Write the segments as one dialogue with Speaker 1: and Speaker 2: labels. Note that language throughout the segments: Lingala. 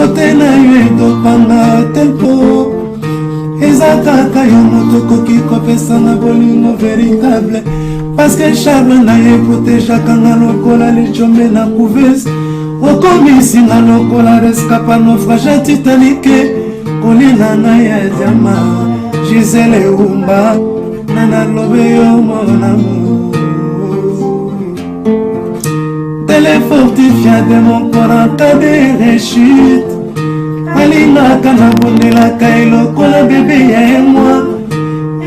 Speaker 1: kote na yo etopanga tempo eza kaka yo moto koki kopesa na bolingo véritable parce que charme na ye protejaka nga lokola lijombe na couveuse okomisinga lokola rescapa naufrage titanike kolinga na ya diama Gisele Umba nana lobe yo mon amour télé fortifié de mon corps en cas de rechute alingaka na bondelaka elokola bebe ya emwa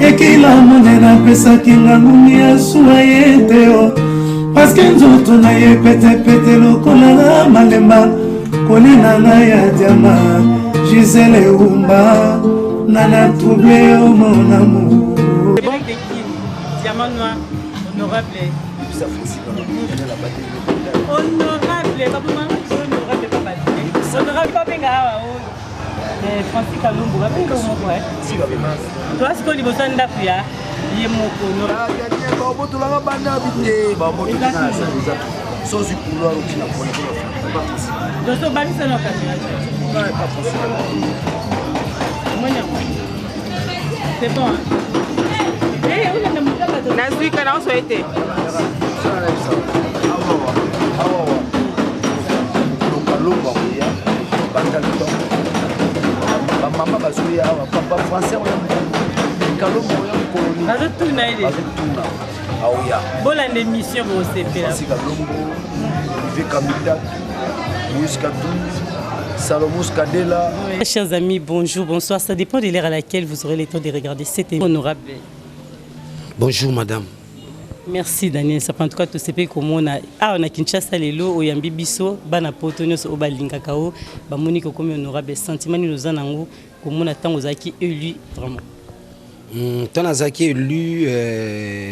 Speaker 1: ekila monena apesaki nga ngumi ya suwa ye te o paske nzoto na ye petepete lokola na malemba kolinga na ya diama Gisele Umba nana trouble yo mon amour. Diamant noir, honorable. Honorable, honorable pas benga Francis Kalumbu, pas benga mon frère. Toi ce qu'on dit besoin d'appuyer, il est mon honorable. Tu l'as pas d'habiter, bah moi tu ça déjà. Sans du couloir au Kina pour le pas possible. Donc ce bali c'est non pas possible. C'est bon. Eh, on a demandé la Nazui kana souhaité. Maman bazoya papa français on kalo moya colonie bazo tuna ile aoya bola l'émission vous CP là Kamita Moïse Salomon Kadela.
Speaker 2: Chers amis, bonjour, bonsoir. Ça dépend de l'heure à laquelle vous aurez le temps de regarder cette émission. Honorable.
Speaker 3: Bonjour madame.
Speaker 2: Merci Daniel. Ça prend en tout cas tout ce pays comme on a Kinshasa lelo oyambi biso bana potonyo so obalinga kao ba moniko comme honorable sentiment ni lozana ngo comme on attend aux acquis élu vraiment.
Speaker 3: Tant aux acquis élu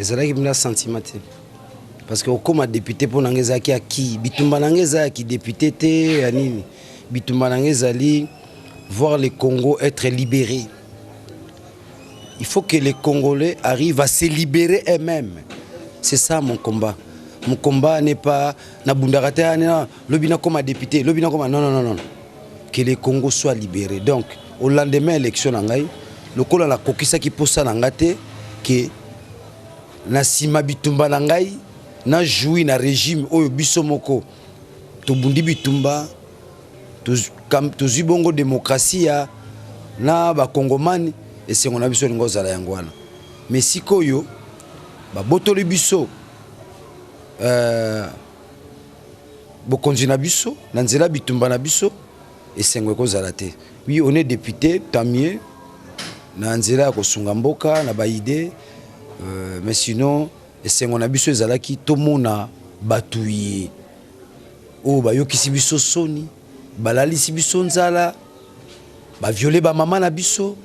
Speaker 3: zalaki bina sentiment parce que comme député pour nangezaki aki bitumba nangeza ki député té anini bitumba nangezali voir le Congo être libéré. Il faut que les Congolais arrivent à se libérer eux-mêmes. C'est ça mon combat. Mon combat n'est pas Nabundarate, Lobina comme député, Lobina comme non. Que les Congos soient libérés. Donc, au lendemain de l'élection, le col la kokisa qui pose ça n'angate que na sima bitumba nangai na joui na régime oyo bisomoko to bundi bitumba to zibongo démocratie na ba congomani et c'est on a biso ngoza la yangwana mais sikoyo ba botoli biso bokonzi na biso na nzela bitumba na biso et c'est ngweko zalate. Oui, on est député tant mieux na nzela ko sunga mboka na ba idée mais sinon et c'est on a biso ezalaki tomona batuyi o ba yokisi biso soni balali si biso nzala ba violer ba mama na biso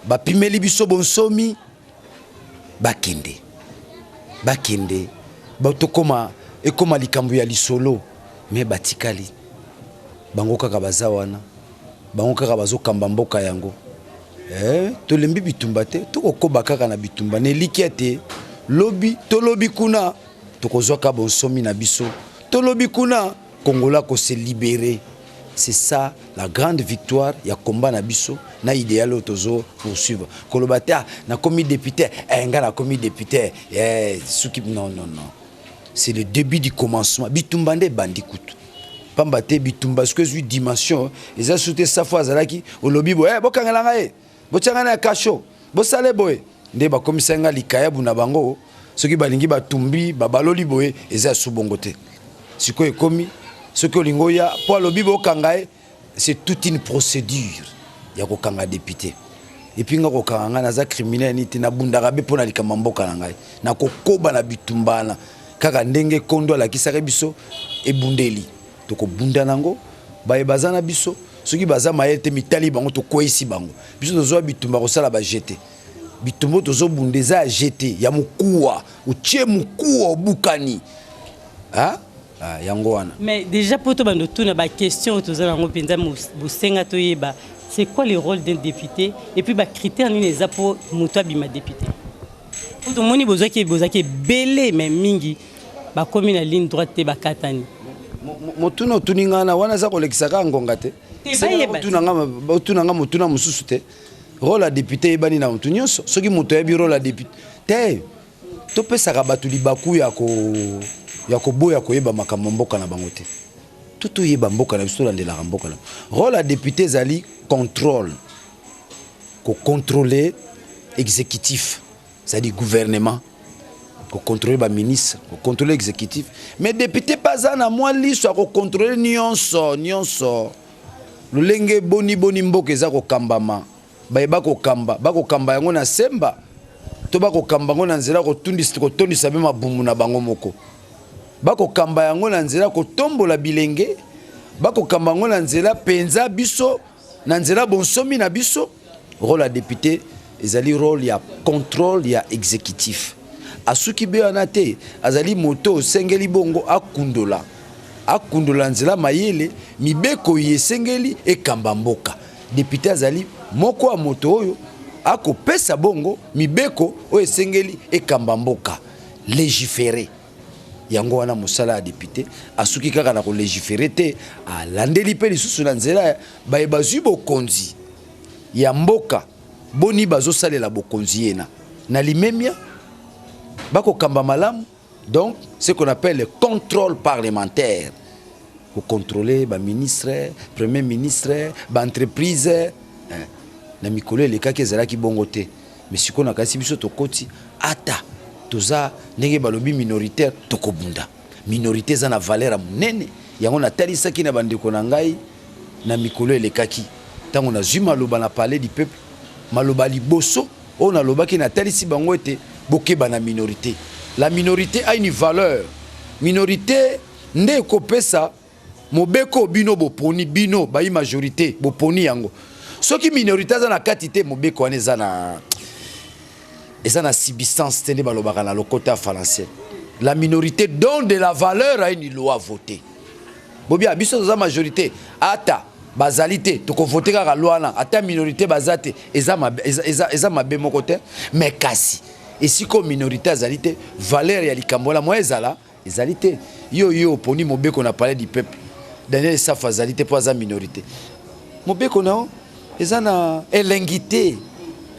Speaker 3: ba pimeli biso bonsomi bakende batokoma ekoma likambo ya lisolo mais batikali bango kaka bazawana bango kaka bazokamba mboka yango tolembi bitumba te tokokoba kaka na bitumba ne likiate lobi tolobi kuna tokozwaka bonsomi na biso tolobi kuna Congola ko se libérer. C'est ça la grande victoire. Il y a combat na biso na idéal autozo poursuivre. Kolobata na commis député, nga na commis député. Non. C'est le début du commencement. Bitumbande bandikutu. Pambate bitumba parce que je dimension. Ils ont sauté sa fois zalaki au lobby boy. Bokangala ngae. Bochangana na kasho. Bosale boy. Nde ba komisa nga likaya buna bango. Soki balingi batumbi babaloli boy eza subongote. Siko ekomi ce que lingoya pour le bibo kangae c'est toute une procédure ya ko kanga député et puis ngako kanga na za criminel ni tina bundaka be pona likamamboka na ngai na kokoba na bitumbana kaka ndenge kondo la kisaka biso e bundeli to ko bunda nango ba bazana biso soki baza mayete mitali bango to koisi bango biso tozo bitumba ko sala ba jeter bitumbo tozo bundeza jeter ya mukuwa uche mukuwa bukani hein.
Speaker 2: Mais déjà pour tout le monde, question c'est quoi le rôle d'un député et puis critères pour mutabima député. Pour tout le monde besoin qui belé mais mingi ba comme une ligne droite te ba katani.
Speaker 3: motuna otuningana wana za kolekisaka ngonga te otunanga motuna mosusu te rôle ya député ebani na motu nyonso soki moto ayebi rôle ya député te topesaka bato libaku ya koboya koyeba makambo mboka na bango te toyeba mboka na biso tolandelaka mboka na rôle ya député ezali contrôle kocontrôler exécutif c'est-à-dire gouvernement contrôler ba ministre contrôler exécutif mais député pas na moi liso ko contrôler nyonso lolenge boni mboka eza ko kambama bayeba ko kamba yango na semba to ba ko kamba yango na nzela ko tondisa be mabumu na bango moko bako kamba yango na nzela ko tombola bilenge bako kamba yango na nzela penza biso na nzela bonsomi na biso rôle ya député ezali rôle ya contrôle ya exécutif asuki be anate azali moto sengeli bongo akundola nzela mayele mibeko yesengeli ekamba mboka député azali moko a moto oyo akopesa bongo mibeko oyo esengeli ekamba mboka légiférer yango wana mosala ya député asuki kaka na ko légiférer te alandeli pe lisusu na nzela bayeba zwi bokonzi ya mboka boni bazosalela bokonzi yena na limemia bako kamba malamu donc ce qu'on appelle le contrôle parlementaire pour contrôler ba ministre premier ministre ba entreprise na mikolo le kake ezalaki bongo te mais sikoyo na kasi biso tokoti ata toza ndenge balobi minoritaire tokobunda minorité za na valeur ya munene yango na talisaki na bandeko na ngai na mikolo elekaki tango na zuma loba na palais du peuple maloba liboso on a lobaki na talisi bango ete bokeba na minorité la minorité a une valeur minorité nde kopesa mobeko bino boponi bino bayi majorité boponi yango soki minorité za na katité mobeko wana eza na substance tene balobaka na lokota français la minorité donne de la valeur à une loi votée bobia biso za majorité ata bazalité to ko voter kaka loi na ata minorité bazate eza mabe moko te mais kasi et si comme minorité azalité valeur ya likambola moi ezalité yo poni mobeko na parler du peuple Daniel sa fazalité pour za minorité mobeko na eza na elengité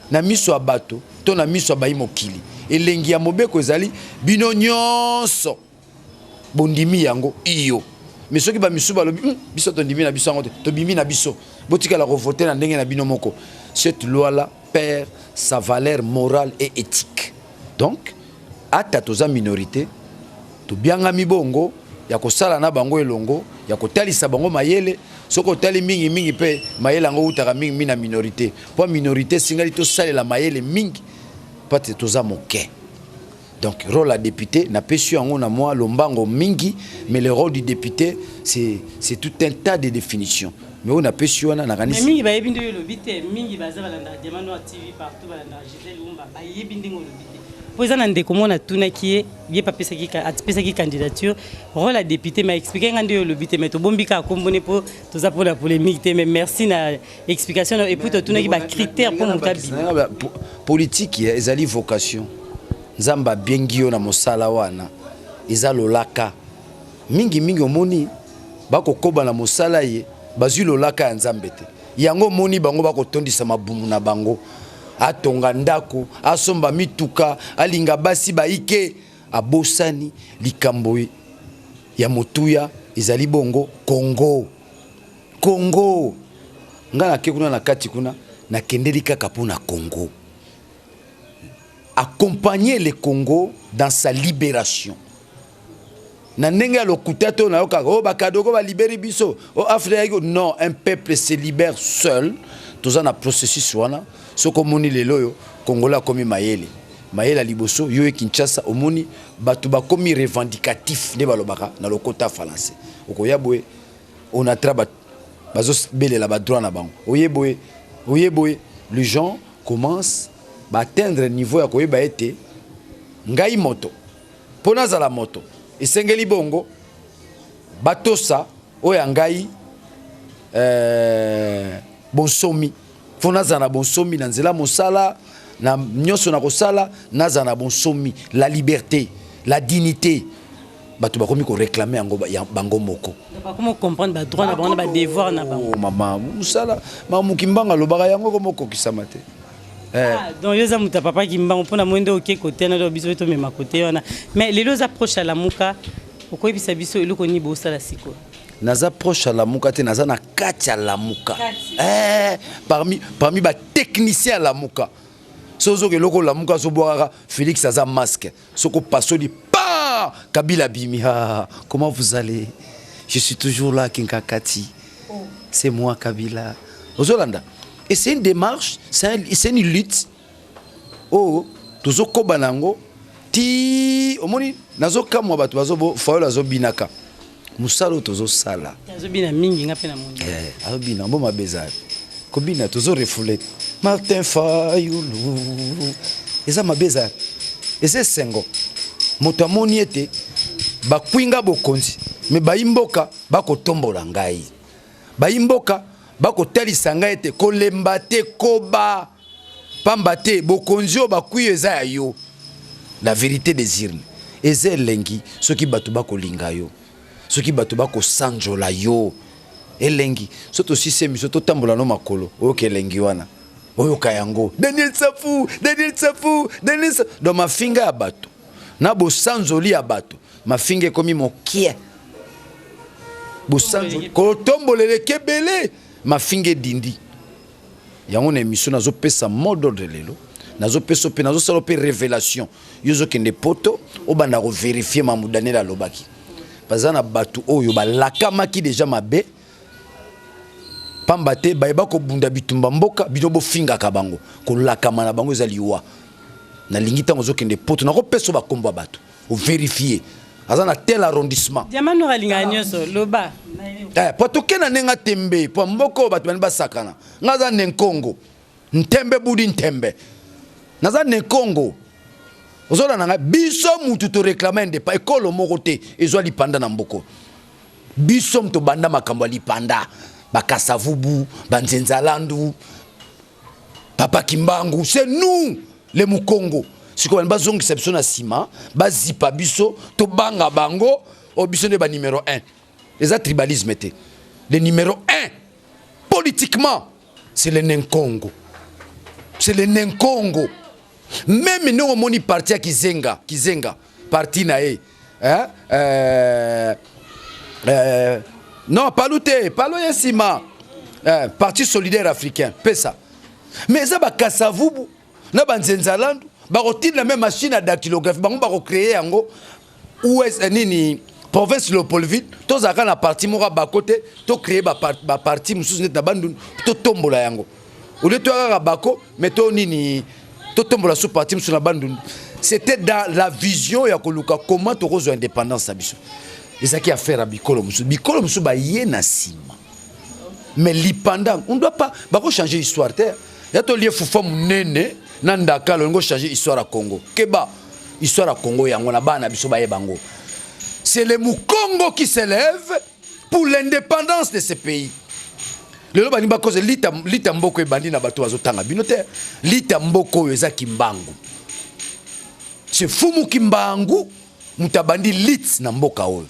Speaker 3: na miso abato to na miso abayi mokili elengi ya mobeko ezali bino nyonso bondimi yango iyo mais ceux qui ba misu balobi biso to ndimi na biso ngote to bimi na biso botika la voter na ndenge na bino moko cette loi là perd sa valeur morale et éthique donc ata toza minorité to bianga mibongo ya kosala na bango elongo ya kotalisa bango mayele soko tali mingi pe mayele ngo utaka mingi na minorité po minorité singali to salela mayele mingi pate toza moke. Donc, rôle à député, n'a pas su en moi lombango mingi, mais le rôle du député, c'est tout un tas de définitions. Mais on a pas su en a
Speaker 2: mais mingi ba yebindo yo lobité, mingi baza balanda demando TV partout balanda Gisèle Lumba ba yebindingo lobité. Poza na ndeko mona tuna ki ye papesa ki candidature, rôle à député m'a expliqué ngande yo lobité mais to bombika kombone po to za pour la polémique mais merci na explication et puis to tuna ki ba critère pour mon tabi.
Speaker 3: Politique ezali vocation. Nzamba biengio na mosala wana eza lolaka mingi omoni bako koba na mosala ye bazwi lolaka ya nzambe te yango moni bango bako tondisa mabumu na bango atonga ndako asomba mituka alinga basi baike abosani likambo ya motuya ezali bongo Congo ngana ke kuna na kati kuna na kendeli kaka pona Congo accompagner le Congo dans sa libération. Nanenga lokuta to na yoka o bakadoko ba libérer biso o Afrique non un peuple se libère seul tous en processus wana so komoni lelo yo Congolais komi mayele liboso yo Kinshasa omoni batu ba komi revendicatif de balobaka na lokota français okoyabwe on a travaillé bazos belela ba droit na bango oyeboye les gens commencent à atteindre le niveau ya koyeba ete ngai moto pona za la moto esengeli bongo batosa oya ngai bonsomi fona za na bonsomi na nzela mosala na nyonso na kosala na za na bonsomi la liberté la dignité bato bakomi ko réclamer yango bango moko.
Speaker 2: Comment comprendre ba droit na bango ba devoir na bango.
Speaker 3: Oh maman, musala, maman kimbanga lobaka yango ko moko kisamate.
Speaker 2: Donc les amis ta papa kimbango pona mwende OK côté na do biso to mema côté wana. Mais les deux approches à la muka pourquoi bisa biso eloko ni bo sala siko.
Speaker 3: Naza proche à la muka te naza na kati à la muka. Parmi ba technicien à la muka. Sozo ke loko la muka so boara Félix aza masque. Soko pasoli pa Kabila bimi. Comment vous allez? Je suis toujours là Kinkakati. C'est moi Kabila. Ozolanda. Et c'est une démarche, c'est une lutte. Oh, tozo kobanango ti omoni nazo kamwa batu bazo fayo lazo binaka. Musalo tozo sala.
Speaker 2: Nazo bina mingi ngape na moni.
Speaker 3: Azo bina mbo mabezali. Ko bina tozo refoulette. Martin Fayulu. Eza mabezali. Ese sengo. Moto amoni ete bakwinga bokonzi. Me bayimboka bako tombola ngai. Bayimboka bako talisa ngai ete kolemba te koba pamba te bokonzi bakwi eza ya yo. La vérité désire. Eze elengi soki bato bako linga yo. Soki bato bako sanjola yo. Elengi soto sisemi soto tambola no makolo oyo elengi wana oyo kayango Daniel Tsafou dans ma finga ya bato na bo sanjoli ya bato ma finga komi mokie bo sanjoli ko tombolele kebele ma finga dindi yango na émission nazo pesa mode de lelo nazo pesa pe nazo sala pe révélation yozo kende poto obanda ko vérifier mamudane la lobaki bazana bato oyo balakamaki déjà mabe pambate bayeba ko bunda bitumba mboka bitobo finga kabango ko lakama na bango ezaliwa na lingita ngozo kende poto na ko peso ba kombo bato o vérifier azana tel arrondissement
Speaker 2: diamant no ralinga nyoso loba
Speaker 3: poto kena nenga tembe po mboko bato bani basakana ngaza nenkongo ntembe budi ntembe naza nenkongo ozola nanga biso mutu to réclamer ndepa ekolo moko te ezwa lipanda na mboko biso mto banda makambo lipanda Bakasavubu, Banzenzalandu, Papa Kimbangu, c'est nous, les Mukongo. Si on a besoin de exception à Sima, Bazipa Biso, Tobanga Bango, au biso de numéro 1. Les tribalismes étaient. Le numéro 1, politiquement, c'est le Nenkongo. C'est le Nenkongo. Même nous, on a parti à Kizenga, parti nae. Non, palouté, palou yasima. Parti solidaire africain, pesa. Mais ça ba kasavubu, na banzenzalandu, ba rotine la même machine à dactylographie, ba on créer yango ouest nini province Léopoldville, to zaka na parti mora ba côté, to créer ba parti mususu net na bandu, to tombola yango. Au lieu to aga bako, mais to nini to tombola sous parti mususu na bandu. C'était dans la vision ya koluka comment to rezo indépendance abiso. Et ça qui a fait à Bikolo Moussou ba yena sima. Mais l'ipandang, on ne doit pas changer l'histoire. Il y a tout lié foufou nene, nandaka, on doit changer l'histoire à Congo. Keba, histoire à Congo, yango na ba na biso ba yebango. C'est les Mukongo qui s'élèvent pour l'indépendance de ce pays. Le loba ni ba cause litamboko e bandi na bato bazotanga binote. Litamboko eza kimbangu. C'est fumu kimbangu mutabandi lit na mboka oyo.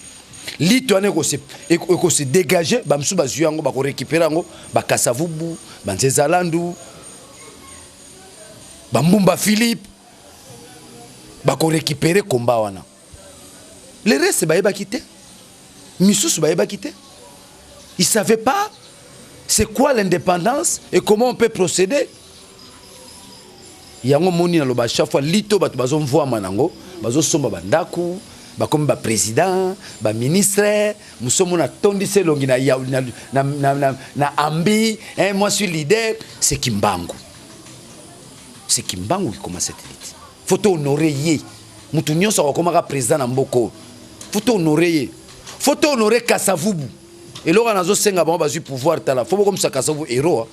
Speaker 3: Lit wana eko se dégager bamsu bazu yango bako récupérer yango bakasavubu banzezalandu bambumba Philippe bako récupérer komba wana. Le reste ba quitté. Misusu ba quitté. Ils savaient pas c'est quoi l'indépendance et comment on peut procéder. Yango moni na loba chaque fois lito bato bazo mvoa manango bazo somba bandaku bakomi ba président ba ministre musomo na tondise longi na ambi moi je suis leader c'est Kimbangu qui commence cette lutte. Faut honorer yé mutu nyonso akomaka président na mboko faut honorer yé faut honorer Kasavubu et lora nazo senga ba bazui pouvoir tala faut comme ça Kasavubu héros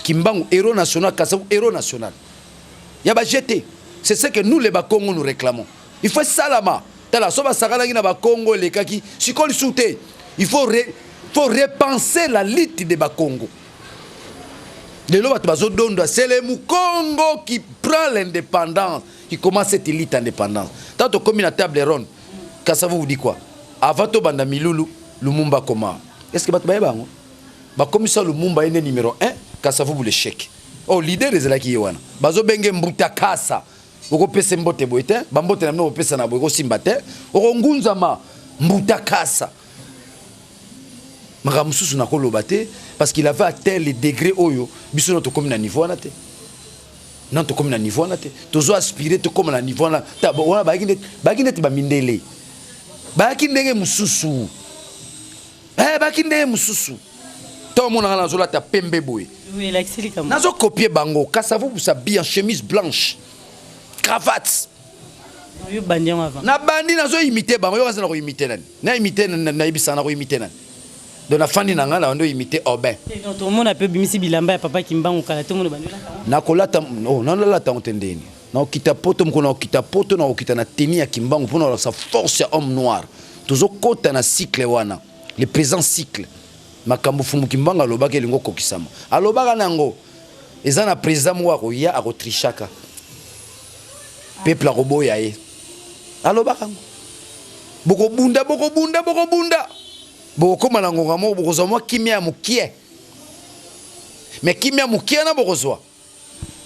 Speaker 3: Kimbangu héros national Kasavubu héros national. Yaba jeté. C'est ce que nous les Bakongo nous réclamons. Il faut salama. Tala soba sakalaki na Bakongo les kaki. Sikoli souté. Il faut repenser la lutte des Bakongo. Les lois bazo dondo c'est les Mukongo qui prend l'indépendance, qui commence cette lutte indépendante. Tant que comme une table ronde, Kasavubu vous dit quoi? avant to banda milulu Lumumba koma. Est-ce que batbaye bango? Ba commissaire Lumumba est numéro 1 kasa vous l'échec. Oh leader les la ki wana. Bazo benge mbuta kasa. Boko pese mbote boite, ba mbote na no pesa na boiko simbate, oko ngunzama mbuta kasa. Maka mususu na koloba te parce qu'il avait atteint les degrés oyo biso notre comme na niveau na te. Non to comme na niveau na te. Tozo aspirer to comme na niveau na. Ta wana ba kinde ba mindele. Ba kinde mususu. Ba kinde mususu. To mona na zola ta pembe boy.
Speaker 2: Oui, l'axili comme.
Speaker 3: Nazo copier bango, kasa vous s'habille en chemise blanche. Cravate.
Speaker 2: Yo bandi avant.
Speaker 3: Na bandi nazo imiter bango, yo kaza na ko imiter nani. Na imiter na ibisa na ko imiter nani. Donc la fandi na ngala ndo imiter Aubin.
Speaker 2: Donc tout le monde a peu bimisi bilamba ya papa Kimbangu kala tout le monde bandola.
Speaker 3: Na kolata oh na lata ontendeni. Na okita poto mkona okita poto na okita na teni ya Kimbangu pona sa force ya homme noir. Tozo kota na cycle wana. Le présent cycle. Makambo fumu Kimbangu alobaka elingo kokisama. Alobaka nango. Eza na président mwa ko ya akotrishaka. Peuple a roboya ye. Alobaka ngo. Boko bunda. Boko malango mo boko zo mo kimia mukie. Mais kimia mukie na boko zo.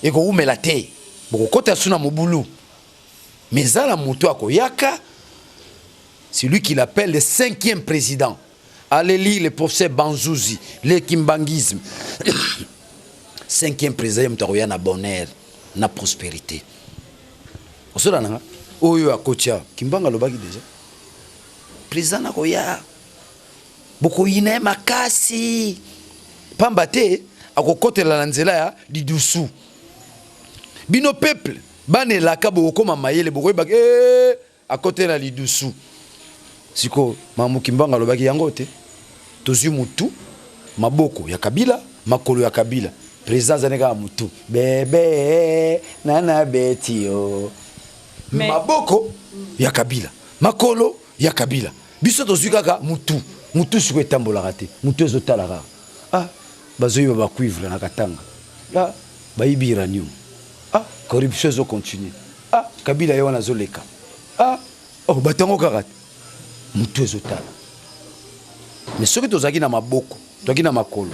Speaker 3: Et ko umela te. Boko kota suna mobulu. Mais zala muto akoyaka. C'est lui qui l'appelle le 5e président. Allez lire le professeur Banzouzi, le kimbangisme. 5e président mtaroya na bonheur, na prospérité. Osola nanga oyo akotia Kimbanga lobaki déjà. Président nakoya. Boko yine makasi. Pambate akokotela na nzela ya lidusu. Bino peuple bane laka boko mamayele boko ba akotela lidusu. Siko mamu Kimbanga lobaki yango te. Tozu mutu maboko ya Kabila, makolo ya Kabila. Président zaneka mutu. Bebe nana betio. Maboko ya Kabila, makolo ya Kabila. Biso tozu kaka mutu siko etambola rate. Mutu ezotala kaka. Ah, bazoyi ba cuivre na katanga. Ah, ba ibi uranium. Ah, corruption zo continue. Ah, Kabila yo na zoleka. Ah, oh batango kaka. Mutu ezotala. Mais ce que tu as dit dans ma boko, tu as dit dans ma colo,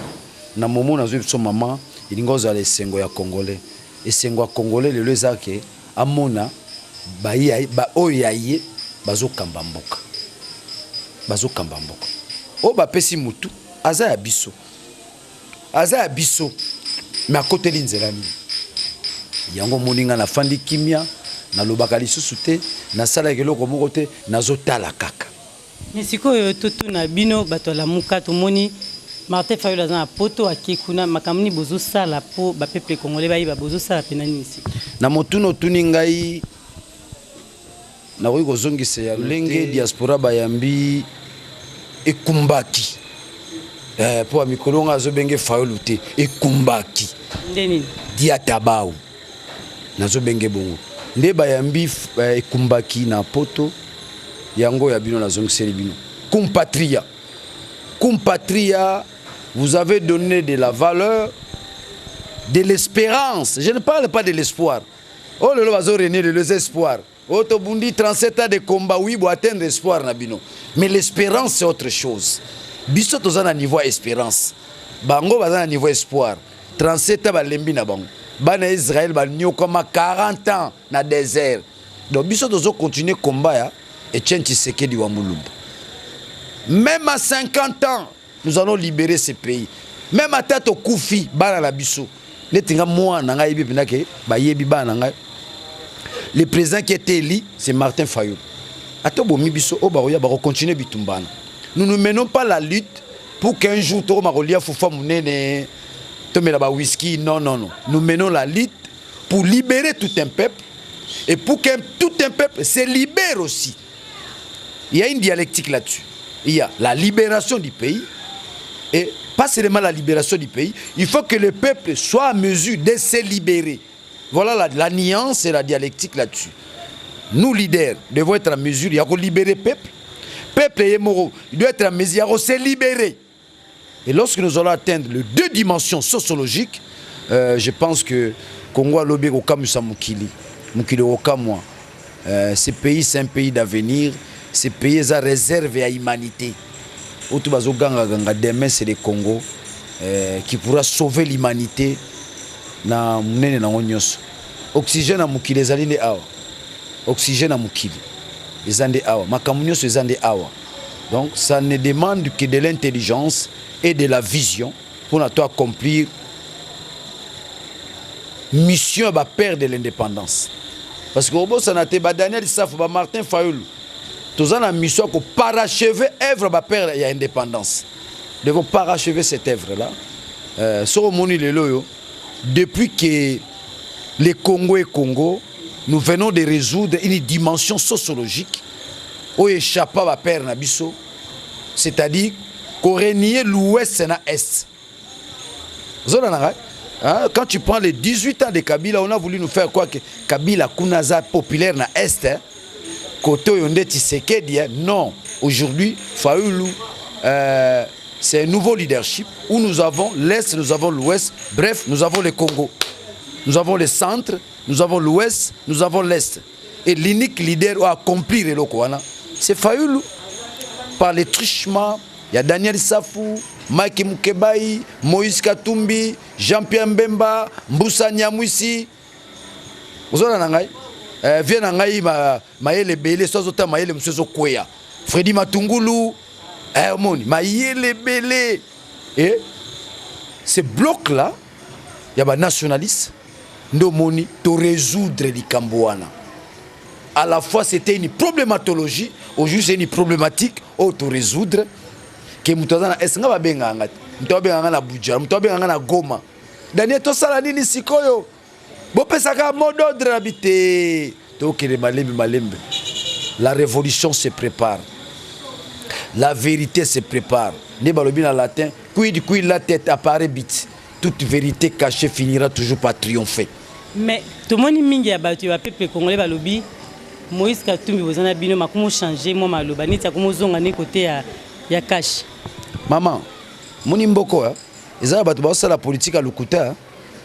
Speaker 3: dans mon moment, son maman, il y a les sengo ya congolais. Et sengo congolais, le lezake, à mona, ba oyaye, bazo kambamboka. Bazo kambamboka. O ba pesi mutu, aza ya biso. Aza ya biso. Mais à côté l'inzelani. Yango moninga na fandi kimia, na lobaka lisusu te, na sala keloko moko te, na zotala kaka.
Speaker 2: Mais si quoi tout na bino bato la muka to moni Martin Fayulu na poto akikuna makamni bozo sala po ba peuple congolais ba bozo sala penani ici.
Speaker 3: Na motuno tuningai na ko zongise ya lenge diaspora bayambi ekumbaki. Po amikolonga zo benge Fayulu te ekumbaki.
Speaker 2: Ndeni
Speaker 3: diatabao. Na zo benge bongo. Nde bayambi ekumbaki na poto yango ya bino na zongiseli bino. Compatria, vous avez donné de la valeur, de l'espérance. Je ne parle pas de l'espoir. Oh le bazo rené de l'espoir. Oh to bundi 37 ans de combat oui pour atteindre l'espoir na bino. Mais l'espérance c'est autre chose. Biso to za niveau espérance. Bango baza na niveau espoir. 37 ans ba lembi na bango. Bana Israël ba nyo comme 40 ans na désert. Donc biso to zo continuer combat ya et Etienne Tshisekedi wa Mulumba. Même à 50 ans, nous allons libérer ce pays. Même à tête au Koufi, bana la biso. Le président qui était élu, c'est Martin Fayulu. Nous ne menons pas la lutte pour qu'un jour, whisky. Non, non, non. Nous menons la lutte pour libérer tout un peuple et pour que tout un peuple se libère aussi. Il y a une dialectique là-dessus. Il y a la libération du pays et pas seulement la libération du pays, il faut que le peuple soit en mesure de se libérer. Voilà la nuance et la dialectique là-dessus. Nous, leaders, devons être en mesure de libérer le peuple. Le peuple il doit être en mesure de se libérer. Et lorsque nous allons atteindre les deux dimensions sociologiques, je pense que Congo a lobby au Kamusa Mukili. Mukili au Kamwa. Ce pays, c'est un pays d'avenir. ces pays ont réservé à l'humanité. Demain, c'est le Congo qui pourra sauver l'humanité. Oxygène à Moukili, les années awa. Oxygène à Moukili, les années awa. Makamounios, les années awa. Donc, ça ne demande que de l'intelligence et de la vision pour accomplir mission à perdre l'indépendance. Parce que au ça n'a pas Daniel Saf, Martin Fayoulou. Tous en a mission pour parachever l'œuvre à perdre l'indépendance. Nous devons parachever cette œuvre-là. Sur mon île, depuis que les Congo et Congo, nous venons de résoudre une dimension sociologique où échappe à perdre Nabiso, c'est-à-dire qu'on renie l'ouest et l'est. Quand tu prends les 18 ans de Kabila, on a voulu nous faire quoi que Kabila Kounaza populaire na est, côté Yonde Tshisekedi, non. Aujourd'hui, Fayoulou, c'est un nouveau leadership où nous avons l'est, nous avons l'ouest, bref, nous avons le Congo. Nous avons le centre, nous avons l'ouest, nous avons l'est. Et l'unique leader à accomplir le Lokwana, c'est Fayoulou. Par les trichements, il y a Daniel Safou, Mike Mukebai, Moïse Katumbi, Jean-Pierre Mbemba, Mboussa Nyamwisi. Vous avez nangai vient nangai maïle belé, soit autant maïle monsieur Kweya. Freddy Matungulu, moni maïle belé. Et ces blocs là, il y a des nationalistes, nous moni to résoudre les Cambouana. À la fois c'était une problématologie, aujourd'hui c'est une problématique auto résoudre. Que mutazana esinga babenga ngati mtobenga na Buja mtobenga na Goma Daniel to sala nini sikoyo bopesaka mot d'ordre habité to kele malembe la révolution se prépare, la vérité se prépare. Ne balobi na latin quid la tête apparaît bit, toute vérité cachée finira toujours par triompher. Mais
Speaker 2: tout le monde mingi abatu ba peuple congolais balobi Moïse Katumbi bozana bino makumo changer moi maloba niti akomo zonga ne côté ya cash.
Speaker 3: Maman, moni mboko ezala bato basala politique à Lukuta,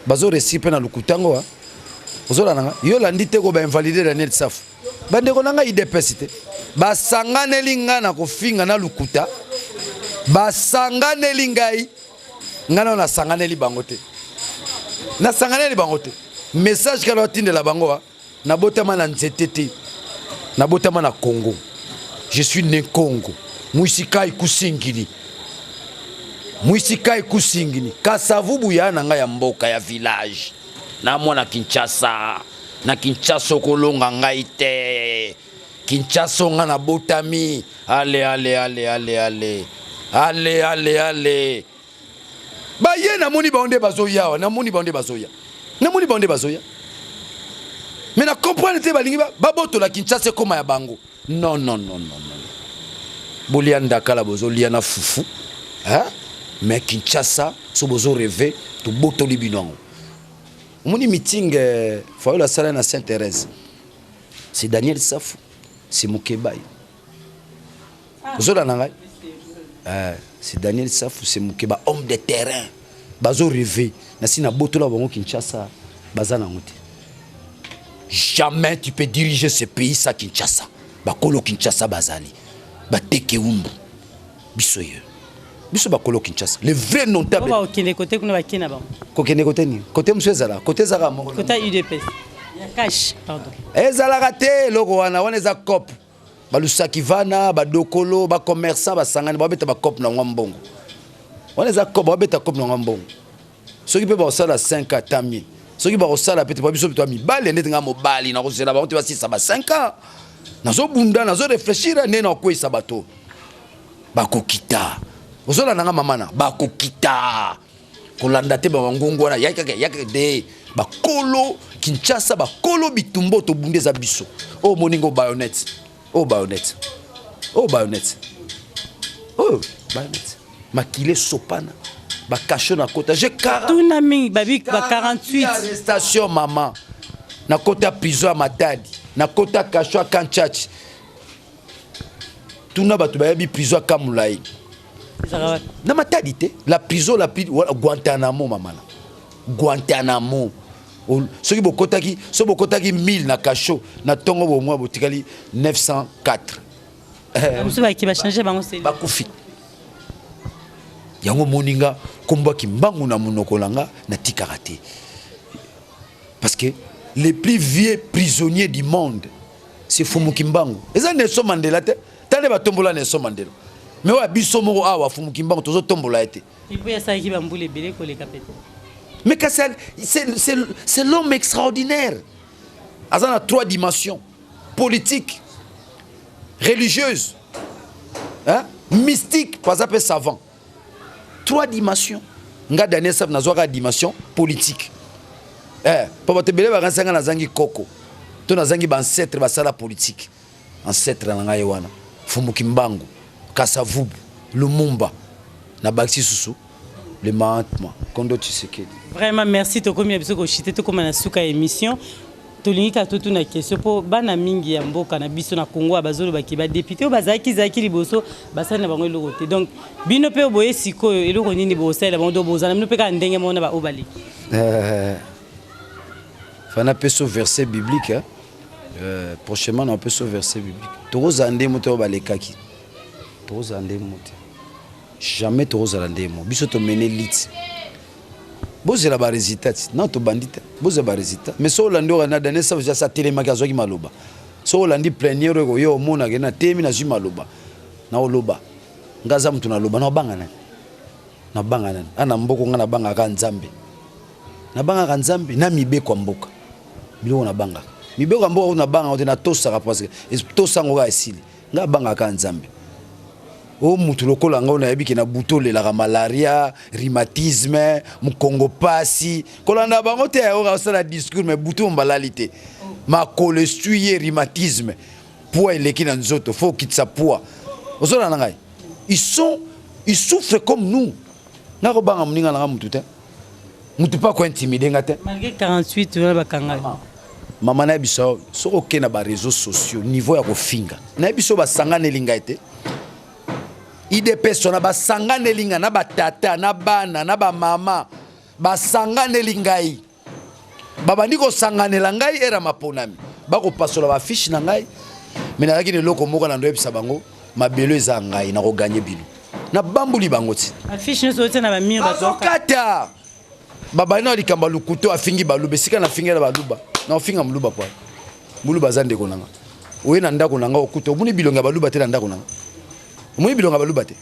Speaker 3: bazo recipe na Lukuta ngo ozola nanga yo landi te ko ba invalider Daniel Saf. Bande ko nanga IDPS te. Ba sangane linga na ko finga na Lukuta. Ba sangane lingai ngana na sangane li bangote. Na sangane li bangote. Message ka lotinde la bango na botama na nzetete. Na botama na Congo. Je suis né Congo. Muisikai kusingini. Muisikai kusingini. Kasavubu ya nanga ya mboka ya village. Na mwana Kinshasa. Na Kinshasa kolonga ngai te. Kinshasa nga na botami. Allez. Ba ye na moni baonde bazoya. Na moni baonde bazoya. Na moni baonde bazoya. Mais na comprendre te balingi ba boto la Kinshasa koma ya bango. Non. Bolianda kala bozo liana fufu. Hein? Mais Kinshasa, so bozo rêver to boto libinongo. Moni meeting faut la salle na Sainte-Thérèse. C'est Daniel Safou, c'est Mukebai. Bozo la nangai. C'est Daniel Safou, c'est Mukeba, homme de terrain. Bazo rêver na sina boto la bango Kinshasa, bazana ngote. Jamais tu peux diriger ce pays sans Kinshasa. Bakolo Kinshasa bazali. Bateke umbu bisoye biso bakolo Kinshasa le vrai nom tabe
Speaker 2: ba okende côté kuna bakina ba
Speaker 3: ko kende côté ni côté msezala côté zaka mo
Speaker 2: côté UDPS ya cash pardon
Speaker 3: ezala raté loko wana za cop balusaki vana ba dokolo ba commerçant ba sangani ba beta ba cop na ngambongo wana za cop ba beta cop na ngambongo soki pe ba osala 5 ans tamie soki ba osala pete ba biso bitwa mi bale ndeti ngamo bali na kozela ba onte ba 6 ba 5 ans. Nazo bunda nazo réfléchir à nena ko isabato bakokita ozola nanga mamana bakokita kolanda te ba ngongo wana yaka de bakolo Kinshasa bakolo bitumbo to bundeza biso o moningo bayonet makile sopana bakacho na kota je 40
Speaker 2: tuna mingi babik ba 48
Speaker 3: arrestation maman na kota prison à Matadi na kota kacho à Kanchachi tuna batu bayebi prison à Kamulai na Matadi te la prison la plus Guantanamo mamana Guantanamo soki bokotaki 1000 na kacho na tongo bomwa botikali 904
Speaker 2: musu ba ki ba changer bango c'est
Speaker 3: bakufi yango moninga komba ki mbangu na monoko langa na tikaka te parce que les plus vieux prisonniers du monde c'est Fumuki Mbangu eza Nelson Mandela te tane ba tombola Nelson Mandela mais wa biso moko awa Fumuki Mbangu tozo tombola ete
Speaker 2: il peut y ça qui bambule belé ko les capete
Speaker 3: mais c'est l'homme extraordinaire azana 3 dimensions politique religieuse hein mystique par exemple savant 3 dimensions nga Daniel Saf nazwaka dimension politique papa te belé ba kansanga na zangi koko to na zangi ba ancêtre ba sala politique ancêtre na ngai wana Fumuki Mbangu Kasavubu Lumumba na Baxi Susu le Mahatma Kondo Tshisekedi
Speaker 2: vraiment merci to komi biso ko chité to koma na suka émission tolingika to tuna question po bana mingi ya mboka na biso na Congo abazolo ba député bazaki zaki liboso basana bango lokote donc bino pe boye sikoyo eloko nini bosala bango do bozana bino pe ka ndenge mona ba obali
Speaker 3: fana peso verset biblique hein? Prochainement on peut ce verset biblique tozande moto balekaki tozande moto jamais tozande mo biso to mener lit bozela ba résultat non to bandita bozela ba résultat mais so lando na dane ça déjà ça téléma kazo ki maloba so landi plénière ko yo mona ke na temi na zuma loba na oloba ngaza mtu na loba na bangana ana mboko ngana banga ka nzambe na banga ka nzambe na mibe kwa mboka bilo na banga mibe kwa mboka na banga on na tosa parce que tosa ngo ga esili nga banga ka nzambe o mutu lokola nga na yebi ke na buto le la malaria rhumatisme mukongo pasi kolanda bango te o ga sala discours mais buto mbalalite ma cholestérol rhumatisme poids eleki na nzoto faut kitsa poids ozona na ngai ils souffrent comme nous na ko banga muninga na mutu te mutu pas ko intimider ngate
Speaker 2: malgré 48 on ba kanga
Speaker 3: mama na biso soko ke na ba réseaux sociaux niveau ya ko finga na biso ba sangana linga ete ide persona ba sangana linga na ba tata na bana na ba mama ba sangana lingai baba ndiko sangana ngai era maponami ba ko pasola ba fiche na ngai mais na kine loko moko na ndo ebisa bango mabelo eza ngai na ko gagner bilu na bambuli bango ti
Speaker 2: affiche so tena ba mire ba
Speaker 3: kata baba na likamba lukuto afingi balube sika na fingela baluba na ofinga muluba kwa muluba zande ko nanga oye na ndako nanga okuto muni bilonga baluba te na ndako nanga muni bilonga baluba te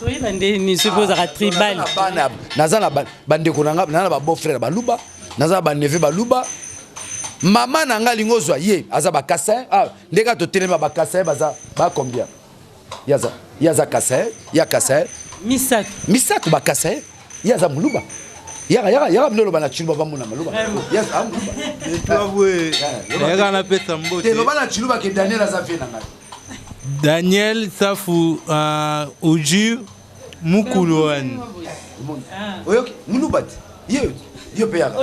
Speaker 2: to yebande ni suppose ka tribal
Speaker 3: nazana bande ko nanga na ba beau frère baluba nazana ba neve baluba mama nanga lingozwa ye aza ba kasa ndeka to telema ba kasa baza ba combien yaza kasa ya kasa misatu ba kasa yaza muluba yaka mnolo bana chiluba bamuna maluba yes amuluba
Speaker 4: etwabwe yaka na pesa mbote
Speaker 3: te no bana chiluba ke Daniel azafie na ngai
Speaker 4: Daniel Safu uju mukulwan
Speaker 3: oyoki muluba yo pe yaka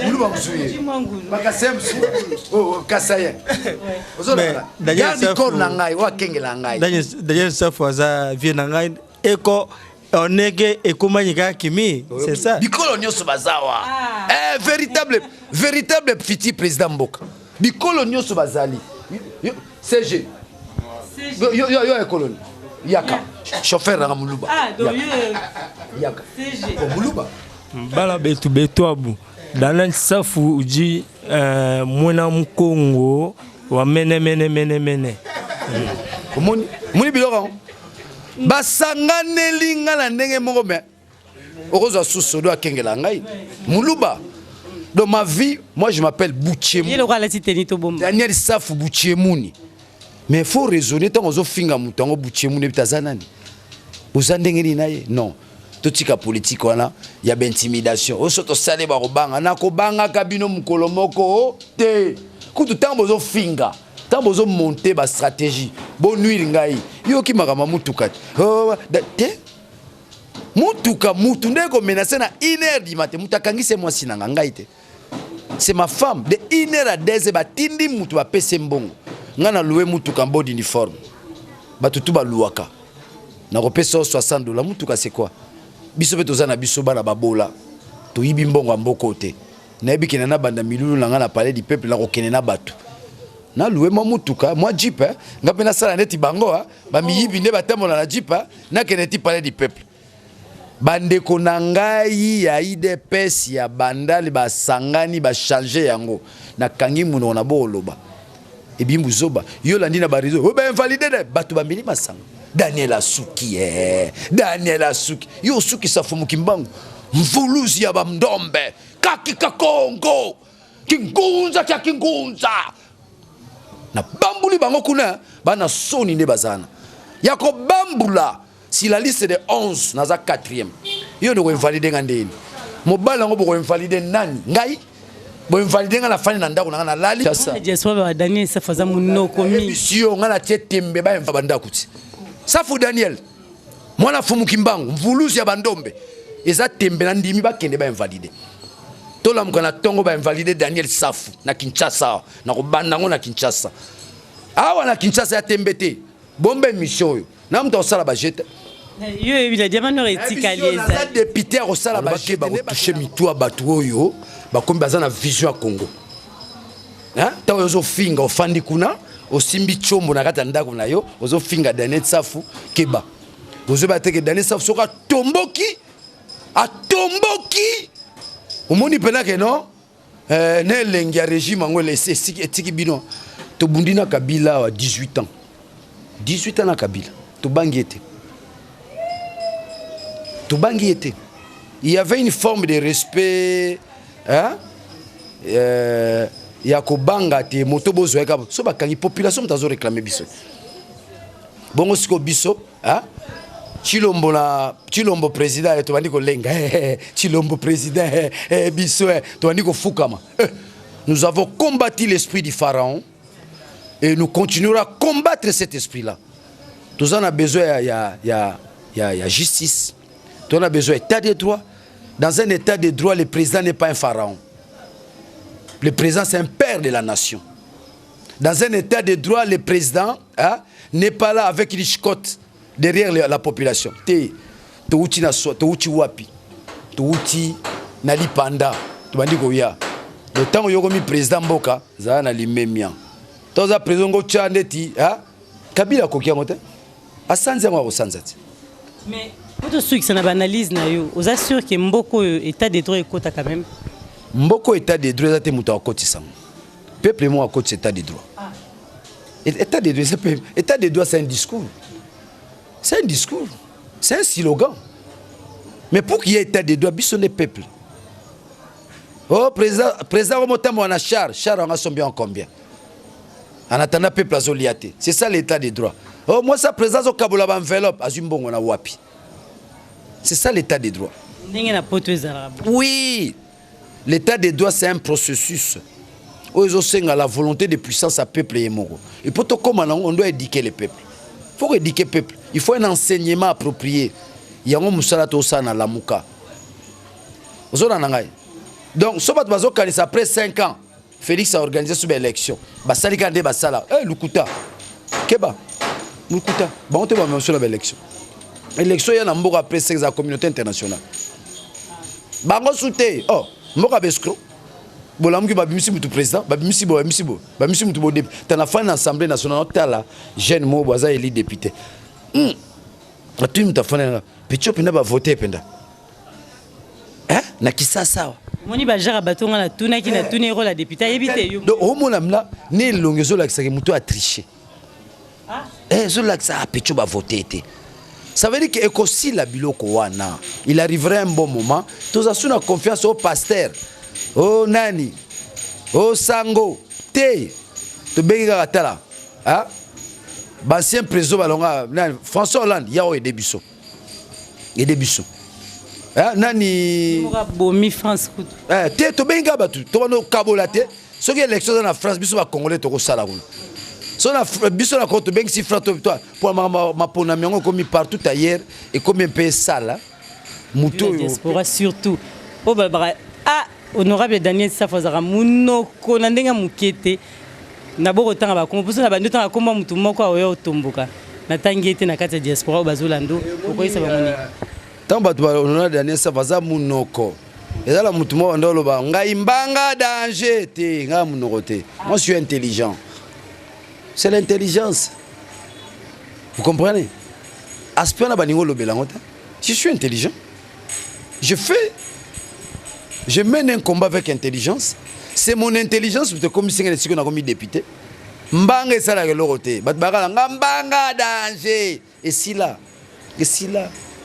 Speaker 3: muluba musuye bakasem su kasaye ozona Daniel Safu na ngai wa kengela ngai
Speaker 4: Daniel Safu aza vie na ngai eko onege ekomanyika kimi c'est ça
Speaker 3: bikolo nyoso bazawa véritable fiti président mboka bikolo nyoso bazali CG yo ekoloni yaka chauffeur na muluba yaka muluba
Speaker 4: bala betu abu Daniel Safu uji mwana mkongo wa mene
Speaker 3: muni biloko basangane linga na ndenge moko me okozwa susu do akengela ngai muluba dans ma vie moi je m'appelle Bouchemou Daniel Safu Bouchemouni mais il faut raisonner tant ozo finga mutango Bouchemouni bitazanani uzandengeli naye non totika politique wana ya intimidation osoto sale ba robanga na ko banga kabino mukolo moko te kutu tambo ozo finga tambo ozo monter ba stratégie bon nuire ngai yo ki makama mutuka te mutuka mutu ndeko menacer na 1h du matin mutakangise moi sinanga ngai te c'est ma femme de 1h à 2h batindi mutu ba pese mbongo ngana louer mutuka mbodi uniforme batutu ba luaka na ko pesa $60 mutuka c'est quoi biso beto za na biso bana babola to yibi mbongo mboko te na yebiki na banda milulu na ngana palais du peuple na ko kenena batu na loué moi mutuka moi jeep nga pena sala neti bango ba miyibi nde batambola na jeep na keneti parler du peuple bandeko na ngai ya IDPS ya bandali basangani ba changer yango na kangi muno na boloba ebimbu zoba yo landi na barizo ba invalider de batu ba milima sang Daniel Asuki Daniel Asuki yo suki safumu kimbangu mvuluzi ya bamdombe kakika Kongo kingunza kya kingunza na bambuli bango kuna bana soni nde bazana yako bambula si la liste de 11 naza 4e yo ndoko invalider ngandeni mobala ngo boko invalider nani ngai bo invalider nga na fani na ndako na lali
Speaker 2: sasa Jeswa ba Daniel safaza munoko mi
Speaker 3: mission nga na tietembe ba invabanda kuti safu Daniel mwana fumu kimbangu mvuluzi ya bandombe eza tembe na ndimi bakende ba invalider tola mukana tongo ba invalider Daniel Safu na Kinshasa na kobanda ngo na Kinshasa awa na Kinshasa ya tembete bombe mission yo na mta osala ba jeta
Speaker 2: yo ebila diamant retikalieza
Speaker 3: na député osala ba jeta ba toucher mitwa batu oyo bakombi baza na vision ya Congo ta ozo finga ofandi kuna osimbi chombo na kata ndako na yo ozo finga Daniel Safu keba ozo bateke Daniel Safu soka tomboki atomboki omoni penake non ne lengi ya régime ngo laissé etiki bino to bundina Kabila wa 18 ans na Kabila to bangi était il y avait une forme de respect ya ko banga te moto bozo eka so bakangi population mtazo réclamer biso bongo siko biso Chilombo président to bandi ko lenga Chilombo président biso to bandi ko fukama nous avons combattu l'esprit du pharaon et nous continuerons à combattre cet esprit là nous en a besoin ya justice nous en a besoin d'état de droit dans un état de droit le président n'est pas un pharaon le président c'est un père de la nation dans un état de droit le président n'est pas là avec une chicotte derrière la population. To uti na so, to uti wapi. To uti na lipanda. To bandi ko ya. Le temps yo komi président Mboka, za na limemia. To za président go chandeti, Kabila ko kia mote. Asanze mwa osanzati.
Speaker 2: Mais pour ceux qui sont en analyse na yo, vous assure que Mboko état de droit ekota quand même.
Speaker 3: Mboko état de droit zate muta okoti sang. Peuple mo akoti état de droit. État de droit, état de droit c'est un discours. C'est un discours, c'est un slogan. Mais pour qu'il y ait état de droit, bisson les peuples. Oh, président Romotamo en a char en a bien en combien? En attendant peuple à Zoliate. C'est ça l'état de droit. Oh, moi ça président au Kabola enveloppe, à Zumbongo na wapi. C'est ça l'état de droit. Oui, l'état de droit c'est un processus. Où ils ont la volonté de puissance à peuple et moro. Et pour tout comme on doit éduquer les peuples. Il faut éduquer le peuple. Il faut un enseignement approprié. Il y a un moussala tosa na lamuka. Donc, après 5 ans, Félix a organisé une élection. Basali kande basala. Lukuta. Keba. Lukuta. On te va mentionner l'élection. L'élection, il y a un mot après 5 ans, la communauté internationale. Bango soute. Oh, mot bescro. Bolamuki babimisi mutu président, babimisi mutu bo député. T'as fait une assemblée nationale, t'as la jeune mo boisa élu député. Tu muta fana petit penda ba voter penda. Na kisasa.
Speaker 2: Moni ba jara batonga na tuna ki na tuna ro la député yebite yo.
Speaker 3: Donc au mona mla ne longezo la kisaka mutu a triché. Zo la kisaka petit ba voter été. Ça veut dire que ekosi la biloko wana. Il arriverait un bon moment, tous a suna confiance au pasteur. Oh nani, oh sango, te, te benga katala, l'ancien président balonga, François Hollande, yao et Debusso, nani,
Speaker 2: bomi France coup,
Speaker 3: te, te benga batu, to no kabolate, ce qui est l'élection dans la France, biso va congolais to sala wuna, so na biso na compte benga si frato toi, pour ma pona miongo comme partout ailleurs et comme un peu sala, muto,
Speaker 2: diaspora surtout, oh bah honorable Daniel Safazara munoko na ndenga mukete na boko tanga ba komposo na bando tanga komba mutu moko oyo tomboka na tangete na kati diaspora bazolando okoyisa bamoni
Speaker 3: tamba to honorable Daniel Safazara munoko ezala mutu moko ndolo ba ngai mbanga danger te nga munoko te moi je suis intelligent C'est l'intelligence. Vous comprenez? Aspect na baningo lobelangota. Je suis intelligent. Je mène un combat avec intelligence. C'est mon intelligence pour te commissionner les qu'on a commis député. Mbanga ça la loroté. Batbara ngambanga danger. Et si là.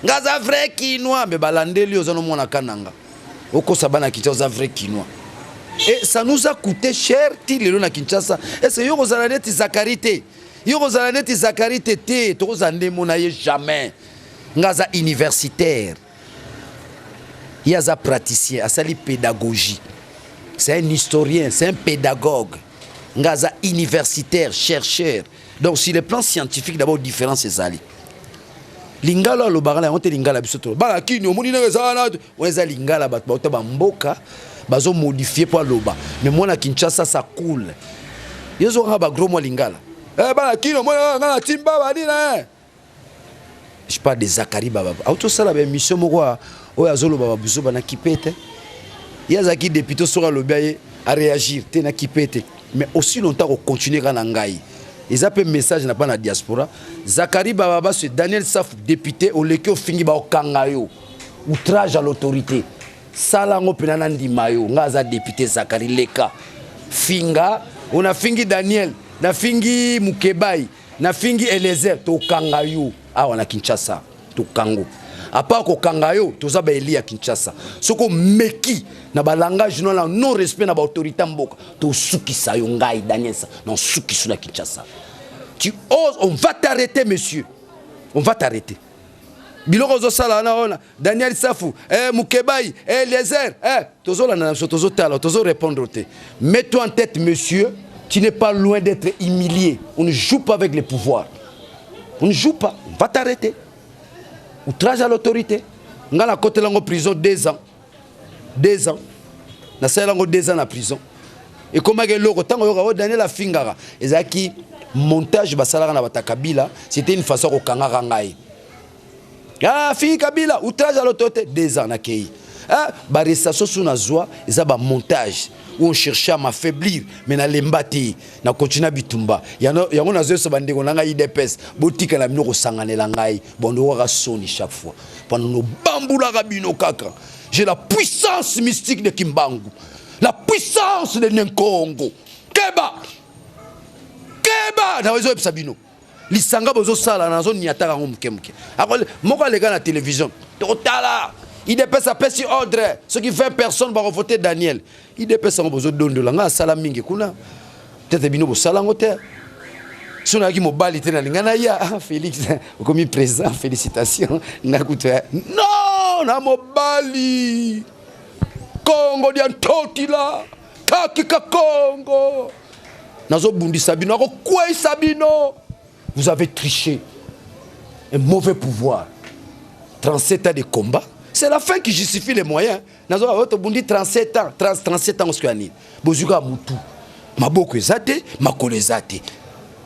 Speaker 3: Ngaza vrai quinoa mais balandeli ozono mona kananga. Oko sabana kitza vrai quinoa. Et ça nous a coûté cher tilelo na Kinshasa. Et c'est yoko zalaneti zakarité. Yoko zalaneti zakarité te to zande monaye jamais. Ngaza universitaire. Il y a un praticien, il pédagogie. C'est un historien, c'est un pédagogue. Ngaza universitaire, chercheur. Donc sur le plan scientifique, d'abord différent c'est ça. Lingala lo bagala on te lingala bisoto. Bala kini omoni na zana on eza lingala bat ba ba mboka bazo modifier pour loba. Mais moi na Kinshasa ça coule. Yezo ba gros moi lingala. Bala kini moi na timba badi na. Je parle de Zakari Baba. Auto sala ba mission moko oya zolo baba buso bana kipete. Yazaki député sera le baye à réagir te na kipete. Mais aussi longtemps qu'on continue à ngai. Ils appellent message n'a pas na diaspora. Zakari Baba c'est Daniel Saf député au leke au fingi ba kangayo. Outrage à l'autorité. Salango penana ndimayo ngaza député Zakari leka. Finga on a fingi Daniel, na fingi Mukebai, na fingi Elezer to kangayo. Ah on a Kinshasa to kango. À part ko kangayo toza ba Eli à Kinshasa. Soko meki na ba langage non respect na ba autorité mboka to suki sa yo ngai Daniel sa non suki sous la Kinshasa. Tu oses, on va t'arrêter monsieur. On va t'arrêter. Biloko zo sala na ona Daniel Safou, Mukebai, Lezer, tozo la na tozo tala, tozo répondre te. Mets-toi en tête monsieur, tu n'es pas loin d'être humilié. On ne joue pas avec les pouvoirs. On ne joue pas, on va t'arrêter. Outrage à l'autorité. Nga la côté lango prison 2 ans. 2 ans. Na sa lango 2 ans na prison. Et comment que loko tango yo Daniel Afingara. Ezaki montage basalaka na batakabila, c'était une façon ko kangaka ngai. Ah fi Kabila, outrage à l'autorité 2 ans na kei. Ah ba restation sous na joie, eza ba montage où on cherchait à m'affaiblir mais na lembati na continue bitumba. Yango na zo bandeko na ngai IDPS, botika la mino ko sanganela ngai, bondo waka soni chaque fois. Pendant no bambula kabino kaka. J'ai la puissance mystique de Kimbangu. La puissance de Nkongo. Keba na wezo sabino. Lisanga bozo sala na zo niataka ngomkemke. Akole moko lega na télévision. Totala. IDPS a pesi ordre. Ce qui fait personne va voter Daniel. IDPS a besoin de langa sala mingi kuna. Tete bino bo sala ngote. Sona ki mobali tena lingana ya Félix comme président félicitations ngakuta. Non, na mobali. Congo di antotila. Takika Congo. Nazo bundi sabino ko kwei sabino. Vous avez triché. Un mauvais pouvoir. 37 ans de combat. C'est la fin qui justifie les moyens. Nazo bundi 37 ans. 37 ans on se connaît. Bozuka mutu. Maboko ezate, makolo ezate.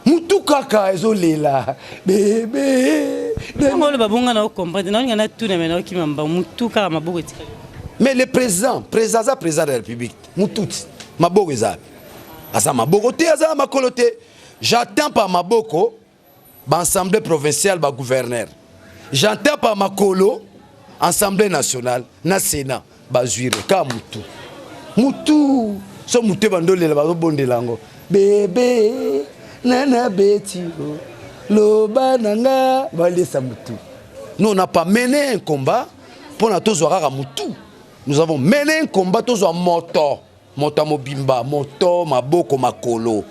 Speaker 3: Mutu kaka ezolela. Bébé.
Speaker 2: Comment le babonga na comprendre na ngana tout na mena ki mamba mutu kaka maboko etika.
Speaker 3: Mais le président de la République, mutu maboko ezate. Asa maboko te asa makolo te. J'attends par maboko l'Assemblée provinciale, le gouverneur. J'entends par Makolo, Assemblée nationale, na Sénat, Bazuire, Kamutu. Mutu, so mutu bandole la bazo bonde lango. Bébé, nana betio, loba nanga, balé sa mutu. Nous on n'a pas mené un combat pour na tozo rara mutu. Nous avons mené un combat tozo moto, moto mobimba, moto maboko makolo.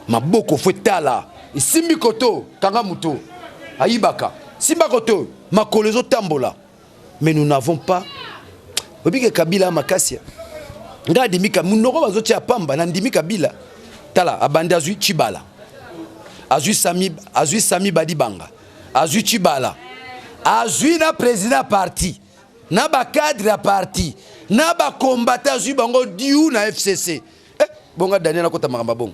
Speaker 3: Maboko fetala. Simbi koto kanga muto aibaka simba koto makolezo tambola mais nous n'avons pas obike Kabila makasi nga dimika munoko bazotia pamba na ndimi Kabila tala abandi azui Chibala azui Sami Badibanga azui Chibala azui na président parti na ba cadre ya parti na ba combattant azui bango diu na FCC bonga Daniel akota makamba bongo.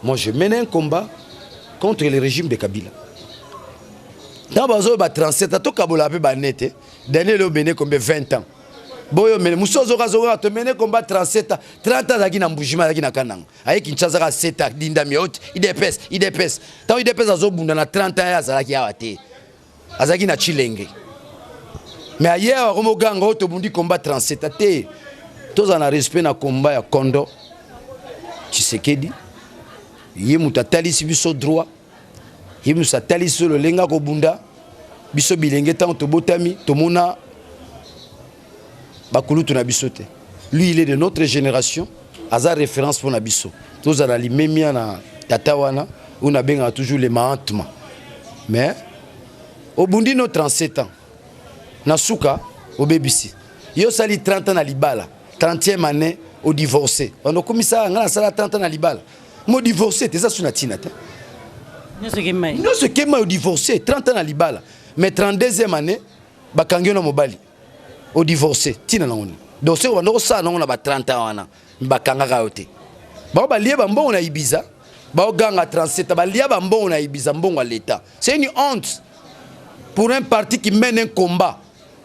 Speaker 3: Moi, je mène un combat contre le régime de Kabila. Dans le 37 ans, Kabola a Daniel a mené combien 20 ans. boyo mene musozo kazoka to mene combat 37 30 zaki na mbujima zaki na kananga aye Kinshasa ka 7 dinda miot idepes taw idepes azobunda na 30 ya zalaki ya te azaki na chilenge mais ailleurs comme ganga to bundi combat 37 te toza na respect na combat ya Kondo Tshisekedi ye mutatali si biso droit ye musatali solo lenga ko bunda biso bilenge tant to botami to mona bakulutu na biso te. Lui il est de notre génération aza référence pour na biso tous ala limemia na tata wana una benga toujours les mahatma mais au bundi no 37 ans na suka au BBC yo sali 30 ans na libala 30e année au divorcé on a commis ça ngana sala 30 ans na libala mo divorcé te ça suna tina te non ce que mai au divorcé 30 ans na libala mais 32e année bakangyo na mobali au divorcé tina na ngoni donc c'est on a ça na ba 30 ans wana bakanga ka yote ba lié ba mbongo na Ibiza ba ganga 37 ba lié ba mbongo na Ibiza mbongo à l'état c'est une honte pour un parti qui mène un combat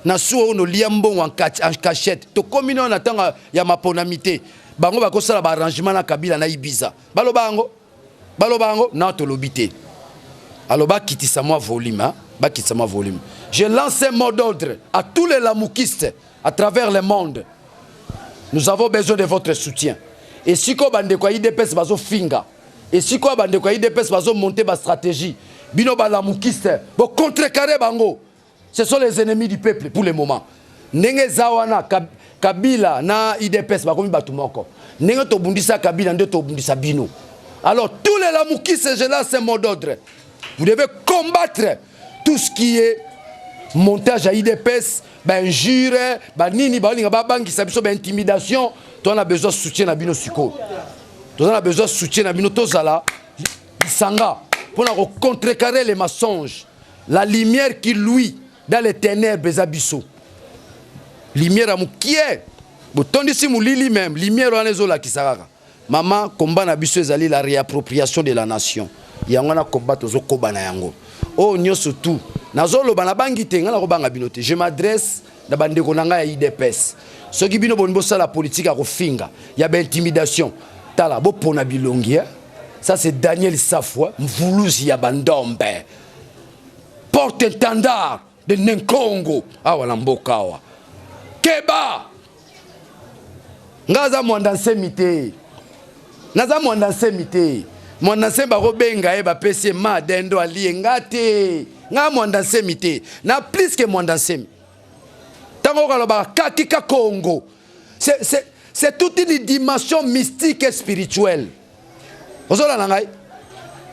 Speaker 3: na suo no lié mbongo en cachette to komino na tanga ya maponamité bango ba ko sala ba arrangement na Kabila na Ibiza balo bango na to lobité alors ba kitisa moi volume hein? Ba kitisa moi volume. Je lance un mot d'ordre à tous les lamoukistes à travers le monde. Nous avons besoin de votre soutien. Et si ko bande ko IDPS bazo finga. Et si ko bande ko IDPS bazo monter ba stratégie. Bino ba lamoukiste bo contrecarrer bango. Ce sont les ennemis du peuple pour le moment. Nenge zawana Kabila na IDPS ba komi batu moko. Nenge to bundisa Kabila ndo to bundisa bino. Alors tous les lamoukistes je lance un mot d'ordre. Vous devez combattre tout ce qui est montage à IDPS, injure, nini, intimidation. On a besoin de soutien à Bino Suko. On a besoin de soutien à Bino Tozala. Sanga. Pour contrecarrer les mensonges. La lumière qui luit dans les ténèbres des abyssaux. Lumière à qui est. Bon, ici, moulili même. Lumière à l'ézola qui s'arrête. Maman, combat na biso ezali la réappropriation de la nation. Yango na combat tozo koba na yango. Oh nyoso tout. Nazolo bana bangi te ngala ko banga binote. Je m'adresse na bandeko nanga ya IDPS. Soki bino bonbo sala politique a kofinga. Ya ba intimidation. Tala bo pona bilongi. Ça c'est Daniel Safwa, mvuluzi ya bandombe. Porte-étendard de Nkongo. Awa na mboka awa. Keba. Ngaza mwandanse mite. Naza mwandanse mite. Mwandanse ba robenga e ba pesi ma dendo ali ngate. Nga mwandanse mite. Na plus que mwandanse. Tango kaloba katika Congo. C'est toute une dimension mystique et spirituelle. Ozola nangai.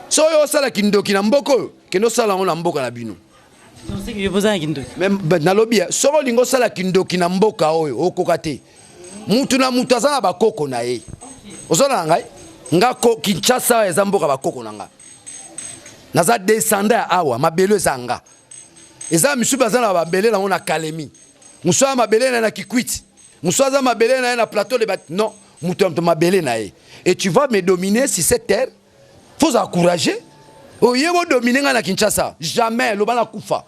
Speaker 3: So yo sala kindoki na mboko, keno sala ngona mboka na bino.
Speaker 2: Non c'est que yo posa kindoki.
Speaker 3: Même na lobia, so lingo sala kindoki na mboka oyo okokate. Mutu na mutu azana bakoko na ye. Ozola nangai. Nga ko Kinshasa eza mboka bakoko nanga. Naza descenda awa mabelo ezanga. Eza misuba zana babele na ona Kalemi. Musoa mabele na Kikwiti. Musoa za mabele na plateau de bat. Non, mutu mabele na ye. Et tu vas me dominer sur cette terre. Faut encourager. Oh yebo dominer na Kinshasa. Jamais lo bana kufa.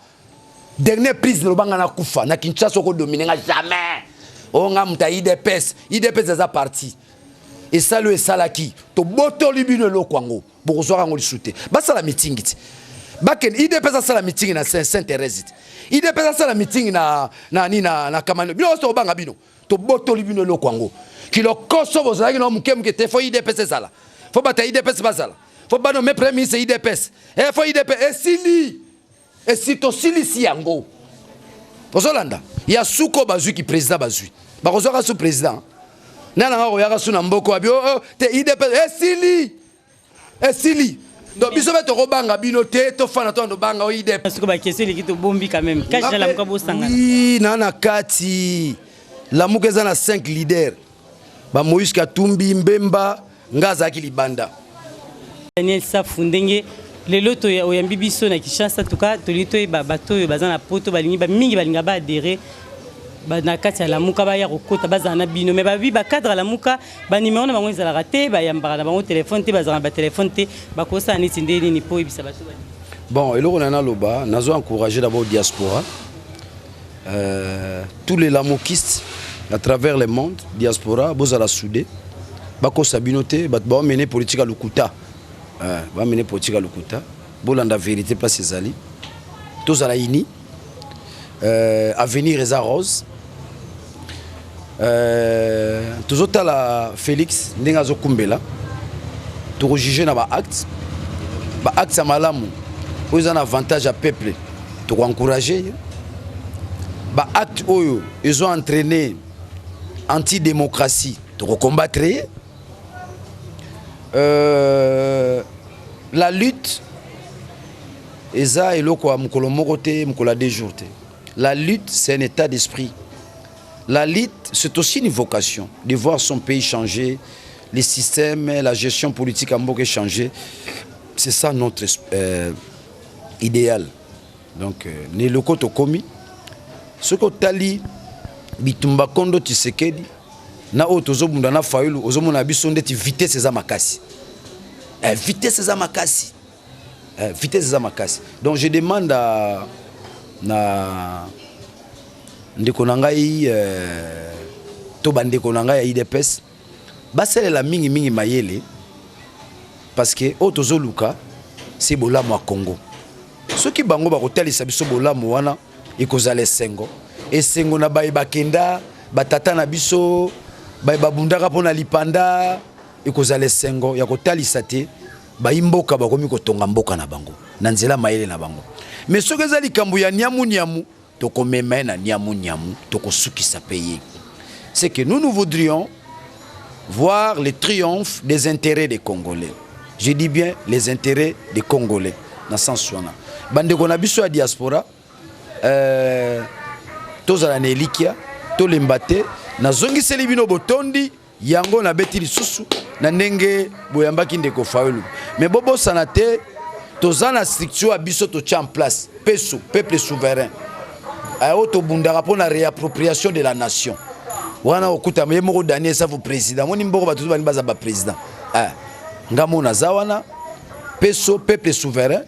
Speaker 3: Dernière prise lo bana na kufa na Kinshasa ko dominer jamais. Oh nga muta IDPS eza parti. Et ça le salaki to boto libino lo kwango bokozwa ngo lisute basa la meeting iti baken IDPS ça la meeting na Saint-Thérèse IDPS ça la meeting na Kamano bino so banga bino to boto libino lo kwango kilo koso bozalaki no mukemke te fo IDPS ça la fo bata IDPS basala fo bano me premier ministre IDPS fo IDPS et si to silisi yango bozolanda ya suko bazui ki président bazui bakozwa sous président nana ngako yaka suna mboko abio te IDPS esili donc biso beto ko banga bino te to fana to ndo banga o IDPS
Speaker 2: parce que ba question li kito bombi quand même kaje la mka bosanga
Speaker 3: oui nana kati la mukeza na 5 leaders ba Moïse Katumbi Mbemba ngaza ki libanda
Speaker 2: Daniel Safwa ndenge lelo to oyambi biso na Kinshasa tuka to lito ba bato bazana poto balingi ba mingi balinga ba adhérer na kati ya lamuka ba ya kokota bazana bino mais ba bi ba cadre la muka ba numéro na bango ezala raté ba yambara na bango téléphone te bazana ba téléphone te ba kosa niti ndeni ni po ibisa bato ba
Speaker 3: bon eloko na loba nazo encourager d'abord diaspora tous les lamokistes à travers le monde, diaspora, bozala soudé, bako sabinote, ba mener politique à Lukuta. Va mener politique à Lukuta. Bolanda vérité place ezali. Tous à la ini. Avenir Eza Rose. Toujours à la Félix Nengazo Kumbela. Tout juger na ba acte. Ba acte à malamu. Vous avez un avantage à peuple. Tout encourager. Ba acte oyo, ils ont entraîné anti-démocratie. Tout combattre. La lutte, la lutte, c'est un état d'esprit. La lutte, c'est aussi une vocation de voir son pays changer, les systèmes, la gestion politique en Mboka changer. C'est ça notre idéal. Donc, les locaux ont commis. Ce que Tali, Bitumba Kondo Tshisekedi, na otozo bundana fayulu ozomona biso ndeti vitesse za makasi. Vitesse za makasi. Vitesse za makasi. Donc je demande à na ndeko nangai to bandeko nangai IDPS basele la mingi mayele parce que otozo luka c'est bolamo à Congo. Ceux qui bango ba kotalisa biso bolamo wana ikozala sengo et sengo na baye bakenda batata na biso baye babundaka pona lipanda ikozala sengo ya kotalisa te baimboka bakomi kotonga mboka na bango na nzela mayele na bango mais soki ezali kambu ya niamu tokomema na niamu tokosukisa payer. C'est que nous voudrions voir le triomphe des intérêts des Congolais. Je dis bien les intérêts des Congolais dans sens soana bandeko na biso ya diaspora tozala na elikia tolembate na zongiseli bino botondi yango na beti lisusu na ndenge boyambaki ndeko faulu mais bobo sanate tozana structure biso to en place peso peuple souverain auto bundaka pour la réappropriation de la nation wana okuta memo Daniel Savo président moni mboko batu bani baza ba président ngamo na zawana peso peuple souverain.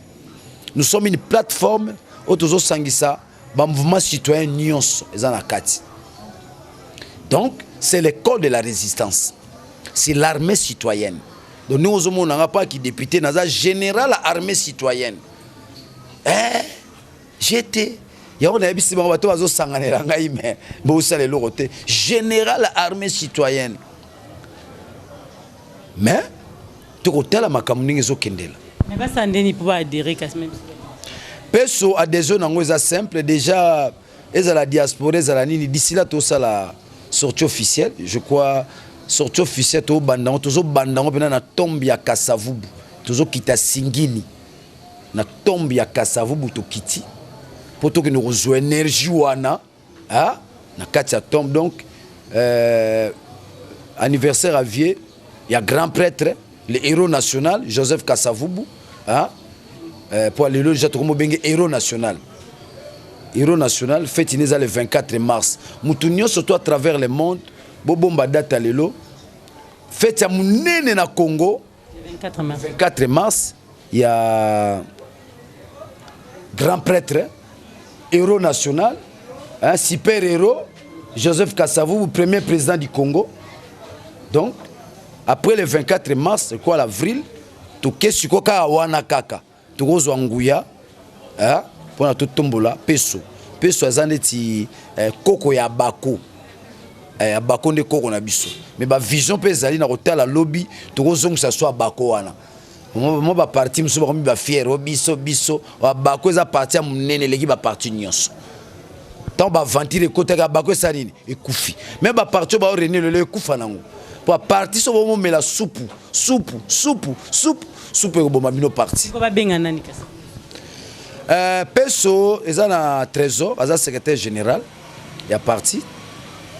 Speaker 3: Nous sommes une plateforme autozo sangisa ba mouvement citoyen nyonso ezana kati. Donc c'est l'école de la résistance. C'est l'armée citoyenne. Donc nous avons pas qui député naza général armée citoyenne. J'étais on a bisi ba bato bazo sanganela ngai mais bo sale loroté général armée citoyenne. Mais to kotela makamuningi zo kendela.
Speaker 2: Mais pas ça ndeni pour adhérer kasme.
Speaker 3: Peso adhésion nango eza simple déjà eza la diaspora eza la nini d'ici là tout ça la sortie officielle je crois sortie officielle to bandango tozo bandango pena na tombe ya Kasavubu tozo kita singini na tombe ya Kasavubu to kiti poto que nous rejoignons énergie wana na kati ya tombe donc anniversaire avié il y a grand prêtre le héros national Joseph Kasavubu pour aller déjà tout comme bengue héros national. Héros national fête ineza le 24 mars. Mutunyo surtout à travers le monde. Bobomba data lelo. Fête ya munene na Congo. 24 mars. Il y a grand prêtre, héros national, super héros, Joseph Kasavubu, premier président du Congo. Donc, après le 24 mars, c'est quoi l'avril? Tout qu'est-ce que wana kaka. Tout nguya. Pour tout tombola peso azaneti koko ya bako bako nde koko na biso mais ba vision pe zali na kotala lobby to zongu ça soit bako wana mo ba parti muso ba ba fier biso wa bako za parti munene leki ba parti nyonso tant ba ventile côté ka bako ça nini ekufi mais ba parti ba rené le ekufa nango pour parti so bo mela soupe ko bomba mino parti
Speaker 2: ko ba benga nani kasa.
Speaker 3: Peso est un trésor, est un secrétaire général, il y a parti.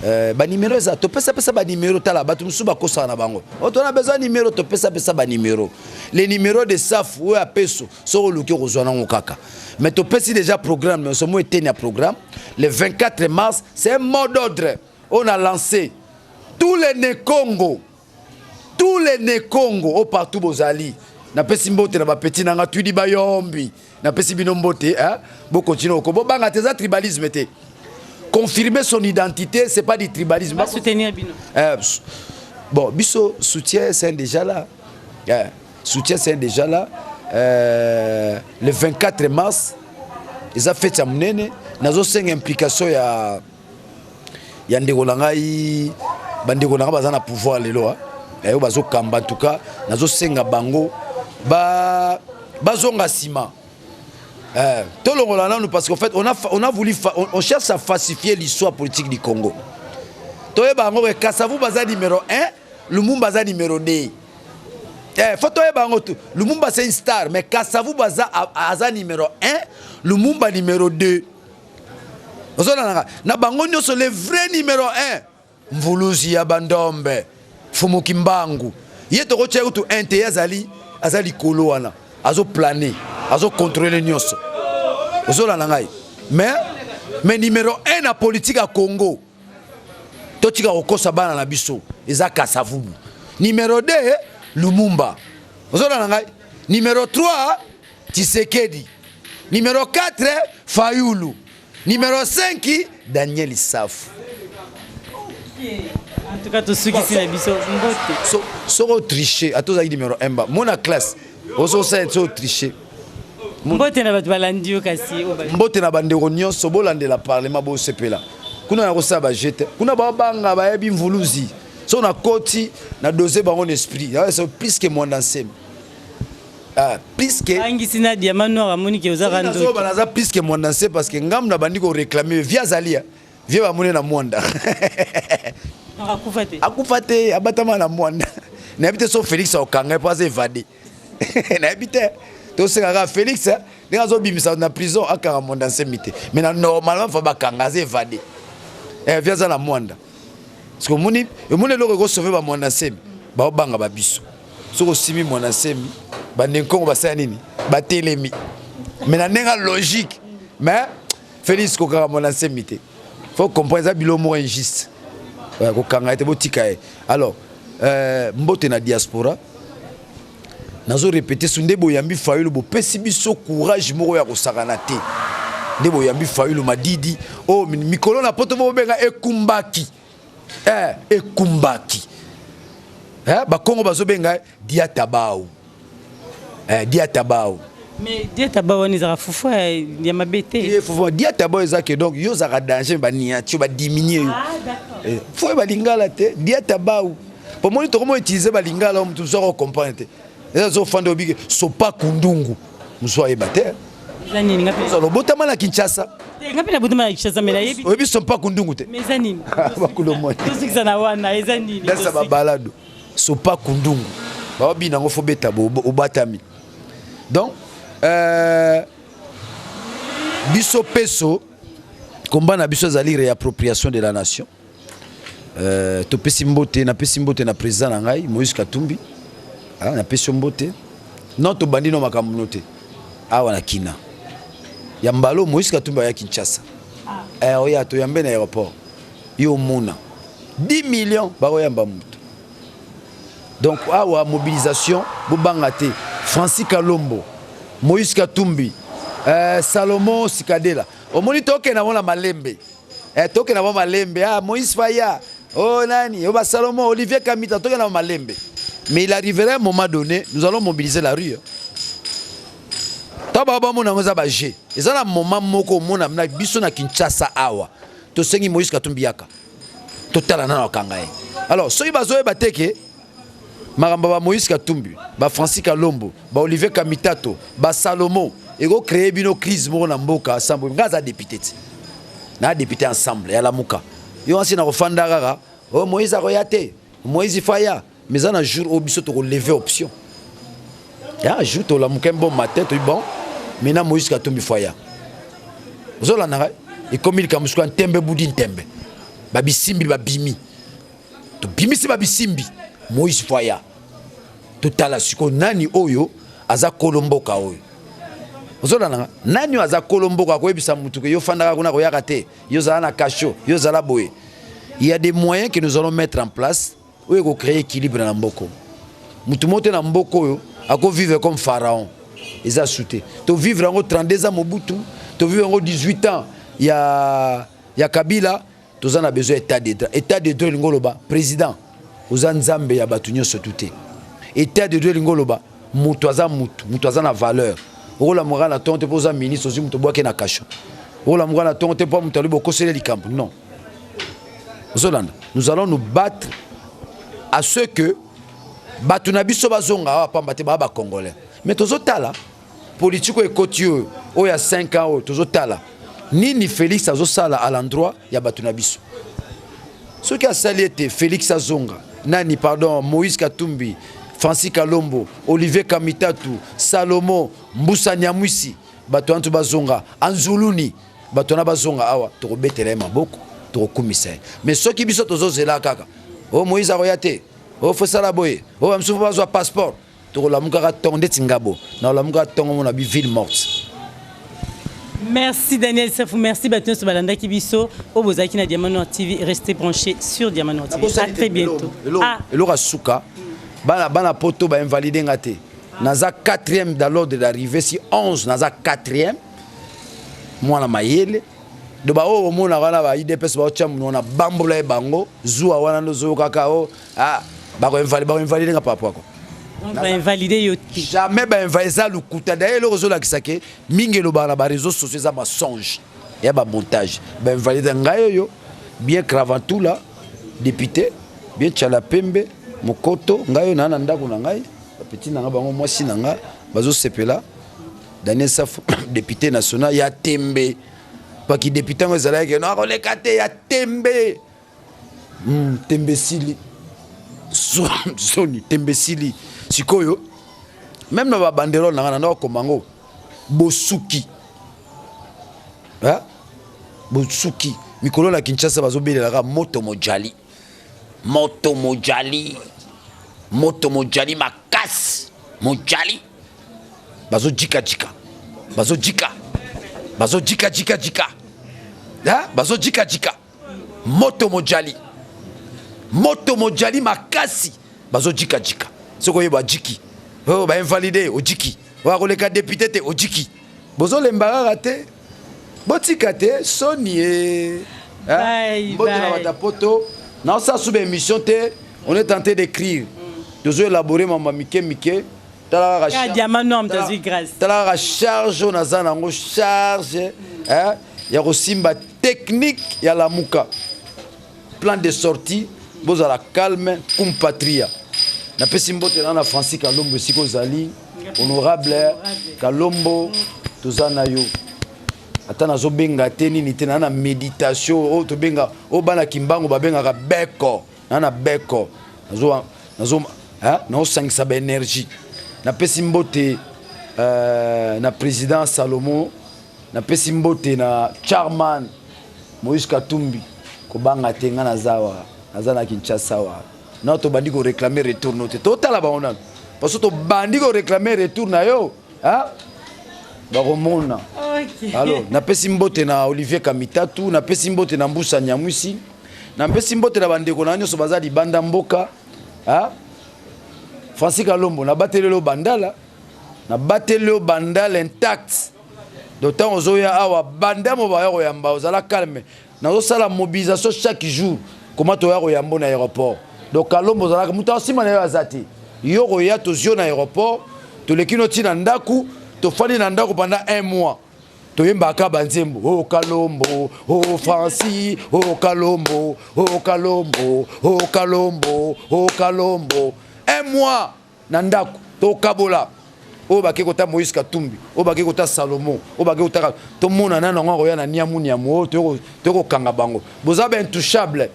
Speaker 3: Ba numéro ça, tu peux ça ba numéro ta là-bas, tu me souba kosa na bango. On a besoin numéro, tu peux ça ba numéro. Les numéros de SAF ou à Peso sont le cœur aux en kaka. Mais tu peux déjà programme, mais ce mot était un programme. Le 24 mars, c'est un mot d'ordre. On a lancé tous les Né-Congo au partout Bozali. Na pesi mbote na ba petit nanga tuidi bayombi na pesi bino mbote bo continue ko bo banga teza tribalisme te confirmer son identité, c'est pas du tribalisme.
Speaker 2: Va soutenir Bino.
Speaker 3: Bon, Bisso, soutien, c'est déjà là. Soutien, c'est déjà là. Le 24 mars, ils ont fait ça. Nous avons une implication. Il y a des gens qui ont un pouvoir. En tout cas, nous avons un bango. Parce qu'en fait, on a voulu, on cherche à falsifier l'histoire politique du Congo. Kassavou Baza numéro 1, Lumumba Baza numéro 2. Lumumba c'est une star, mais Kassavou Baza numéro 1, Lumumba numéro 2. Na bango nyoso le vrai numéro 1. Mvuluzi ya Bandombe, Fumukimbangu. Yeto ko tsheko tu ente azali kolo wana. Azo planer, azo contrôler nyoso. Ozola ngai. Mais numéro 1 na politique à Congo. Totika okosa bana na biso, eza Kasavubu. Numéro 2, Lumumba. Ozola ngai. Numéro 3, Tshisekedi. Numéro 4, Fayulu. Numéro 5, Daniel Issaf.
Speaker 2: En tout cas, tout ceux qui sont là, Mbote.
Speaker 3: So tricher, à tous les numéro 1 bas. Mon classe, oso c'est so tricher.
Speaker 2: Mbote na batu balandio kasi.
Speaker 3: Mbote na bandeko nyonso bolande la parlement bo sepela. Kuna na kosa ba jete. Kuna ba banga ba yebi mvuluzi. So na koti na doser ba mon esprit. C'est plus que mon ancien. Plus que
Speaker 2: Angisina diamant noir amoni ke ozarando.
Speaker 3: So banaza plus que mon ancien parce que ngam na bandiko réclamer via Zalia. Via ba mone na mwanda. Akufate abatama na mwanda. Na habite so Félix okanga pas évadé. Na habite to senga Félix nga zo bimisa na prison akanga mwanda semité. Mais normalement fa bakanga évadé. Via za na mwanda. Parce que moni loko ko sauver ba mwanda semi. Ba banga ba biso. Soko simi mwanda semi. Ba nenkongo ba sa nini? Ba telemi. Mais na nenga logique. Mais Félix ko kanga mwanda semité. Faut comprendre ça bilo mo injuste. Alors, mbote na diaspora, nazo répéter sur ndebo yambi fayulu bo pesi biso courage moko ya kosakana te. Ndebo yambi fayulu madidi, oh mikolo na poto bo benga ekumbaki. Ekumbaki. Ba Kongo bazo benga diatabao. Diatabao.
Speaker 2: Mais diatabao ni za fufu ya mabete.
Speaker 3: Fufu diatabao ezake donc yo za danger ba niatio ba diminuer.
Speaker 2: Ah d'accord.
Speaker 3: Faut ba lingala te diatabao. Pour moi to comment utiliser ba lingala on tout ça comprendre te. Les zo fando bige so pas kundungu. Mso ebate.
Speaker 2: Zanini ngapi?
Speaker 3: So lobotama na Kinshasa.
Speaker 2: Ngapi na botama na Kinshasa mela yebi.
Speaker 3: Obi so pas kundungu te.
Speaker 2: Mais zanini.
Speaker 3: Ba kulomo.
Speaker 2: Tout na wana ezanini.
Speaker 3: Dasa ba balado. So pas kundungu. Ba bina ngo fo beta bo obatami. Donc biso peso combat na biso zali réappropriation de la nation. To pesimbote na président na ngai Moïse Katumbi. Na pesimbote. Non to bandi no makamunote. Awa na kina. Ya mbalo Moïse Katumbi ya Kinshasa. Oya to yambe na aéroport. Yo mona 10 millions ba oyamba mutu. Donc awa mobilisation bobangate Francis Kalombo, Moïse Katumbi, Salomon Sikadela. Au moni toke na mona malembe. Toke na mona malembe. Moïse Faya. Oh nani, Oba Salomon, Olivier Kamita toke na malembe. Mais il arriverait à un moment donné, nous allons mobiliser la rue. Taba ba mona ngoza ba G. Ezala moment moko mona na biso na Kinshasa awa. To sengi Moïse Katumbi yaka. Totala na wakanga. Alors, soki bazoye bateke Maramba ba Moïse Katumbi, ba Francis Kalombo, ba Olivier Kamitato, ba Salomon, et go créer bino crise mo na mboka ensemble. Ngaza député. Na député ensemble ya la muka. Yo ansi na rofanda rara, oh Moïse Aroyate, Moïse Faya, mais un jour au biso to lever option. Ya jour to la muka bon matin to bon, maintenant Moïse Katumbi Faya. Zola na et comme il kamusku en tembe boudi tembe. Ba bisimbi ba bimi. To bimi si ba bisimbi. Moïse Faya totala siko nani oyo aza kolomboka oyo ozolana nani aza kolomboka ko ebisa mutu ke yo fandaka kuna ko yakate yo zala na kasho yo zala boye. Il y a des moyens que nous allons mettre en place oyo ko créer équilibre na mboko mutu mote na mboko oyo ako vivre comme pharaon eza souté to vivre en 32 ans Mobutu to vivre en 18 ans il y a ya Kabila tous on a besoin état de droit. État de droit lingoloba président oza nzambe ya batu nyonso tuté. État de droit lingoloba mutu aza na valeur. Ola mora na tonte poza ministre ozi mutu boake na kasho. Ola mora na tonte po mutu libo kosele likambo. Non. Nous allons nous battre à ce que batu na biso bazonga wa pamba te ba congolais. Mais tozotala politique ekoti o ya 5 ans tozotala nini Félix azosala à l'endroit ya batu na biso. Ce qui a sali était Félix Azonga, nani pardon Moïse Katumbi, Francis Kalombo, Olivier Kamitatu, Salomo, Mbusa Nyamwisi, batu antu bazonga, Anzuluni, batu na bazonga awa tokobetela maboko, tokokumisa. Mais ceux qui biso tozozela kaka. Oh Moïse aroyate, oh Fosala boye, oh amsufu bazwa passeport. Tokolamuka tonde tingabo, na olamuka tongo mona bi ville morte.
Speaker 2: Merci Daniel Safou, merci Batoun Sobalanda Kibiso, au Bozaki na Diamant Noir TV, restez branchés sur Diamant Noir TV. À très bientôt.
Speaker 3: Hello Rasuka, bana poto ba invalidé ngate. Naza 4e dans l'ordre d'arrivée, si 11 naza 4e. Moi na mayele. De ba o mona wana ba IDPS ba cham na bambola bango, zuwa wana no zo kakao, ba ko invalidé nga papa ko.
Speaker 2: On va invalider Yoti.
Speaker 3: Jamais ba invalider le kuta d'ailleurs le réseau la kisake mingelo ba na ba réseaux sociaux ça mensonge et ba montage ba invalider ngayo yo bien Cravantou là député bien Tchalapembe Mokoto ngayo na ndako na ngai petit na bango mwasi na nga bazo sepela Daniel Safou député national ya Tembe pas qui député ngo zala ke no kolekate ya Tembe Tembe Sili Soni Tembe Sili sikoyo même na ba banderole na na komango bosuki bosuki mikolo la Kinshasa bazobelela moto mojali makasi mojali bazojika moto mojali makasi bazojika soko yeba jiki oh ba invalidé ojiki wa koleka député te ojiki bozo lembaga raté botika te soni boto na batapoto na ça sous émission te on est tenté d'écrire nous élaborer mama mike tala
Speaker 2: ga Diamant Noir mtazi grâce
Speaker 3: tala charge on azana ngo charge ya kosimba technique ya la muka plan de sortie bozo la calme compatria na pesi mbote na Francis Kalombo siko zali honorable Kalombo tozana yo atana zo benga teni ni tena na méditation o to benga o bana kimbango ba benga ka beko na beko nazo na o sangisa ba énergie na pesi mbote na président Salomo na pesi mbote na chairman Moïse Katumbi ko banga tenga na zawa nazana Kinshasa wa non to bandi ko réclamer retour note total ba onana parce que to bandi ko réclamer retour na yo ba romona OK alors na pesi mbote na Olivier Kamitatu na pesi mbote na Mbusa Nyamwisi na pesi mbote na bandeko na nyoso bazali banda mboka Francis Kalombo na batelelo bandala intact d'autant ozoya awa banda mo ba yo yamba ozala calme na osala mobilisation chaque jour comment to ya yamba na aéroport. Donc Kalombo zalaka muta osima na yo azati yoko ya tozio na aéroport to lekino tina ndaku to fani na ndaku pendant 1 mois to yemba ka banzembo oh Kalombo oh Francis oh Kalombo oh Kalombo oh Kalombo oh Kalombo 1 mois na ndaku to kabola o ba kekota Moïse Katumbi o ba kekota Salomo o ba kekota to mona na ngo ya na niamu to ko kanga bango bozabe intouchable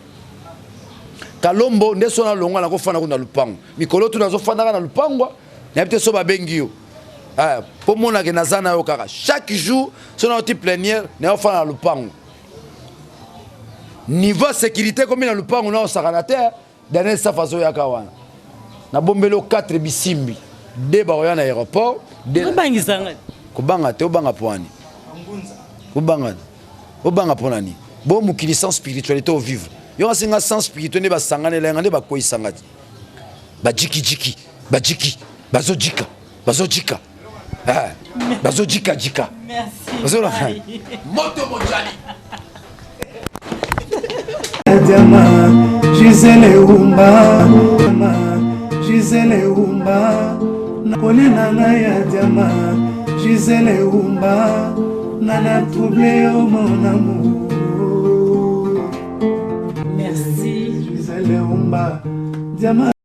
Speaker 3: Kalombo ndeso na longa na ko fana kuna lupango mikolo tu nazo fana na lupango na bite so ba bengi yo po mona ke nazana yo kaka chaque jour so na ti plénière na fana na lupango niveau sécurité comme na lupango na osakana te Daniel Safazo ya kawana na bombelo 4 bisimbi de ba ya na aéroport de
Speaker 2: bangizanga
Speaker 3: ko banga te obanga poani obanga ponani bo mukili sans spiritualité au vivre yo asinga sans spiritualité ba sangane lenga ne ba ko isangati ba jiki bazojika bazojika
Speaker 2: merci
Speaker 3: moto mojali
Speaker 1: Diama, Gisele Umba, Gisele Umba, Kolina ya Diama, Gisele Umba, Nana troublé au mon amour.
Speaker 2: Merci.
Speaker 1: Gisele Umba, Diama.